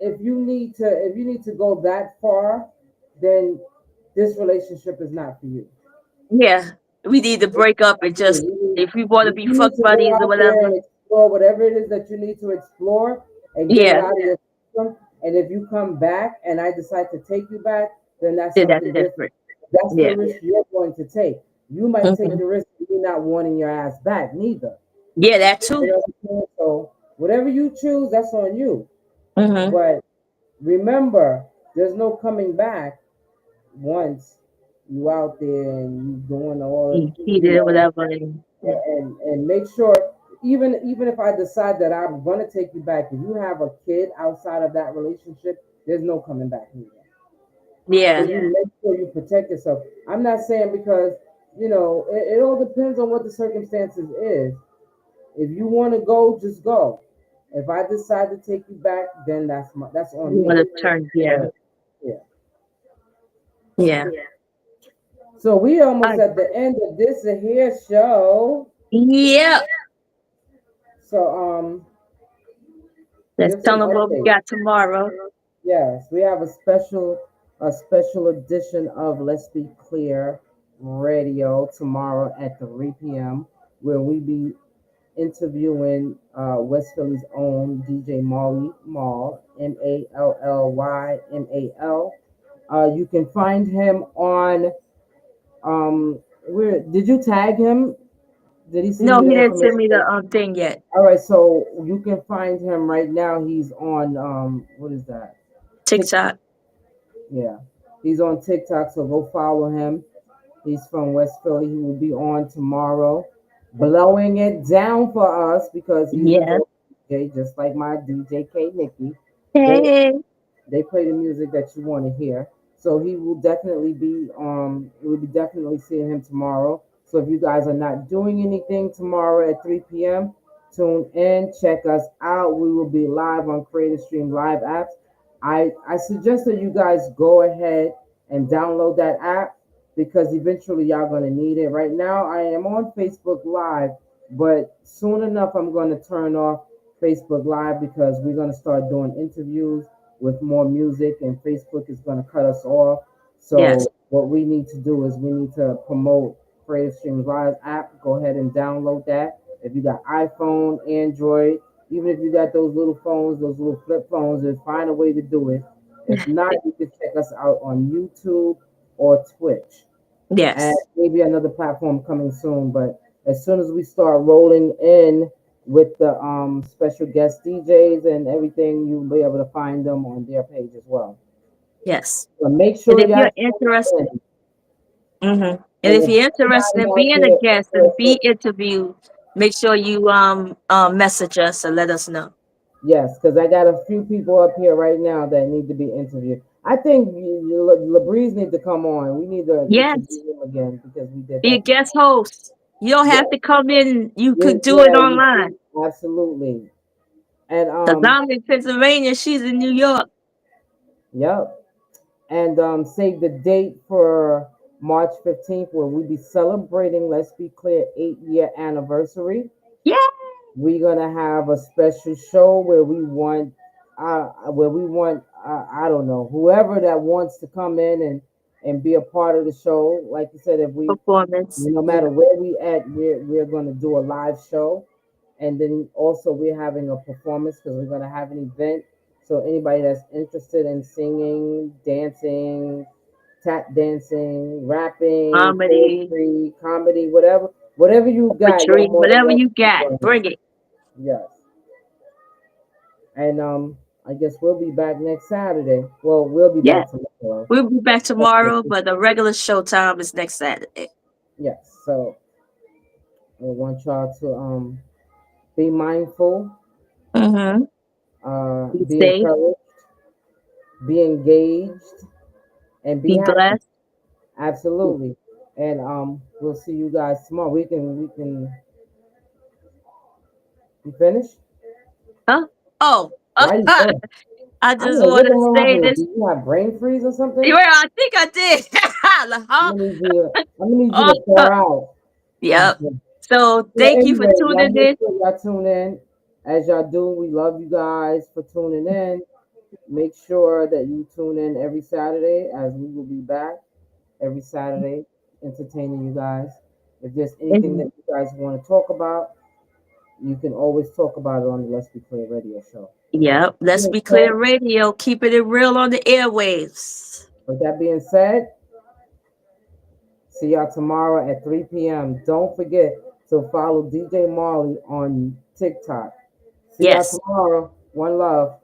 if you need to go that far, then this relationship is not for you.
yeah, we need to
It's
break up
not
and
for you.
just, if we want to
If
be
you need
fuck
to go
buddies or
out there
whatever.
and explore whatever it is that you need to explore and get it
Yeah,
out of your system, and if you come back and I decide to take you back, then that's
then that's
something different.
different.
That's the
Yeah.
risk you're going to take. You might take
Hmm.
the risk of you not wanting your ass back, neither.
Yeah, that
You
too.
know what I'm saying? So whatever you choose, that's on you.
Hmm.
But remember, there's no coming back once you out there and you doing all,
He cheated or whatever. And, yeah.
and make sure even if I decide that I'm gonna take you back, if you have a kid outside of that relationship, there's no coming back either. So
Yeah.
you make sure you protect yourself. I'm not saying because it all depends on what the circumstances is. If you want to go, just go. If I decide to take you back, then that's on
You
me.
want to turn, yeah.
But yeah.
Yeah.
So we almost
I,
at the end of this here show.
yeah.
So
Let's
give
tell
some
them what we
updates.
got tomorrow.
Yes, we have a special edition of Let's Be Clear Radio tomorrow at 3 p.m. where we be interviewing West Philly's own DJ Molly Mall, MallYMAL. You can find him on where did you tag him? Did he send
No,
you
he
the
didn't send me the
information?
thing yet.
All right, so you can find him right now. He's on what is that? TikTok.
TikTok.
Yeah, he's on TikTok. So go follow him. He's from West Philly. He will be on tomorrow, blowing it down for us because he's a
Yes.
dope DJ, just like my DJ K Nikki. They
Hey.
they play the music that you want to hear. So he will definitely be we'll be definitely seeing him tomorrow. So if you guys are not doing anything tomorrow at 3 p.m., tune in, check us out. We will be live on Creative Stream Live apps. I suggest that you guys go ahead and download that app because eventually y'all gonna need it. Right now I am on Facebook Live, but soon enough I'm gonna turn off Facebook Live because we're gonna start doing interviews with more music, and Facebook is going to cut us off.
Yes.
So what we need to do is we need to promote Creative Streams Live app. Go ahead and download that. If you got iPhone, Android, even if you got those little phones, those little flip phones, then find a way to do it. If not, you can check us out on YouTube or Twitch and
Yes.
maybe another platform coming soon. But as soon as we start rolling in with the special guest DJs and everything, you'll be able to find them on their page as well.
Yes.
But make
And
sure
if
y'all
you're
tune
interested,
in.
and
And
if
if
you're interested
anybody
in
out
being a
there
guest and be
interested,
interviewed, make sure you message us and let us know.
yes, because I got a few people up here right now that need to be interviewed. I think Labreeze need to come on. We need to
Yes.
interview him again because we did
Be a
that
guest
before.
host. You don't have
Yeah,
to come in. You
yeah,
could do it
yeah, you
online.
see, absolutely. And
Cause I'm in Pennsylvania. She's in New York.
yep. And save the date for March 15th where we be celebrating, let's be clear, 8-year anniversary.
Yeah.
We're gonna have a special show where we want I don't know, whoever that wants to come in and be a part of the show. Like you said, if we
Performance.
no
Yeah.
matter where we at, we're gonna do a live show, and then also we're having a performance because we're gonna have an event. So anybody that's interested in singing, dancing, tap dancing, rapping,
Comedy,
poetry, comedy, whatever you got, you're
poetry,
more than
whatever
welcome
you
to
got,
join us.
bring it.
Yes, and I guess we'll be back next Saturday. Well, we'll be
Yeah.
back tomorrow.
We'll be back tomorrow, but the regular show time is next Saturday.
Yes, so I want y'all to be mindful,
Mm-hmm. Be
be
safe,
encouraged, be engaged, and be
be
happy.
blessed.
Absolutely. And we'll see you guys tomorrow. We can be finished.
Huh? Oh,
Why you
I
go? I don't
just
know what
want
the
to
hell
say
happened.
this.
Do you have brain freeze or
Yeah,
something?
I think I did. Like,
I'm
huh?
gonna need you. I'm gonna need you
Oh,
to pour out.
yep. So
Well,
thank you for
anyway, y'all
tuning
make
in.
sure y'all tune in. As y'all do, we love you guys for tuning in. Make sure that you tune in every Saturday as we will be back every Saturday entertaining you guys. If there's anything that
And
you guys want to talk about, you can always talk about it on the Let's Be Clear radio show.
yep, let's
Being
be clear
said,
radio, keeping it real on the airwaves.
with that being said, see y'all tomorrow at 3 p.m. Don't forget to follow DJ Marley on TikTok. See y'all
Yes.
tomorrow. One love.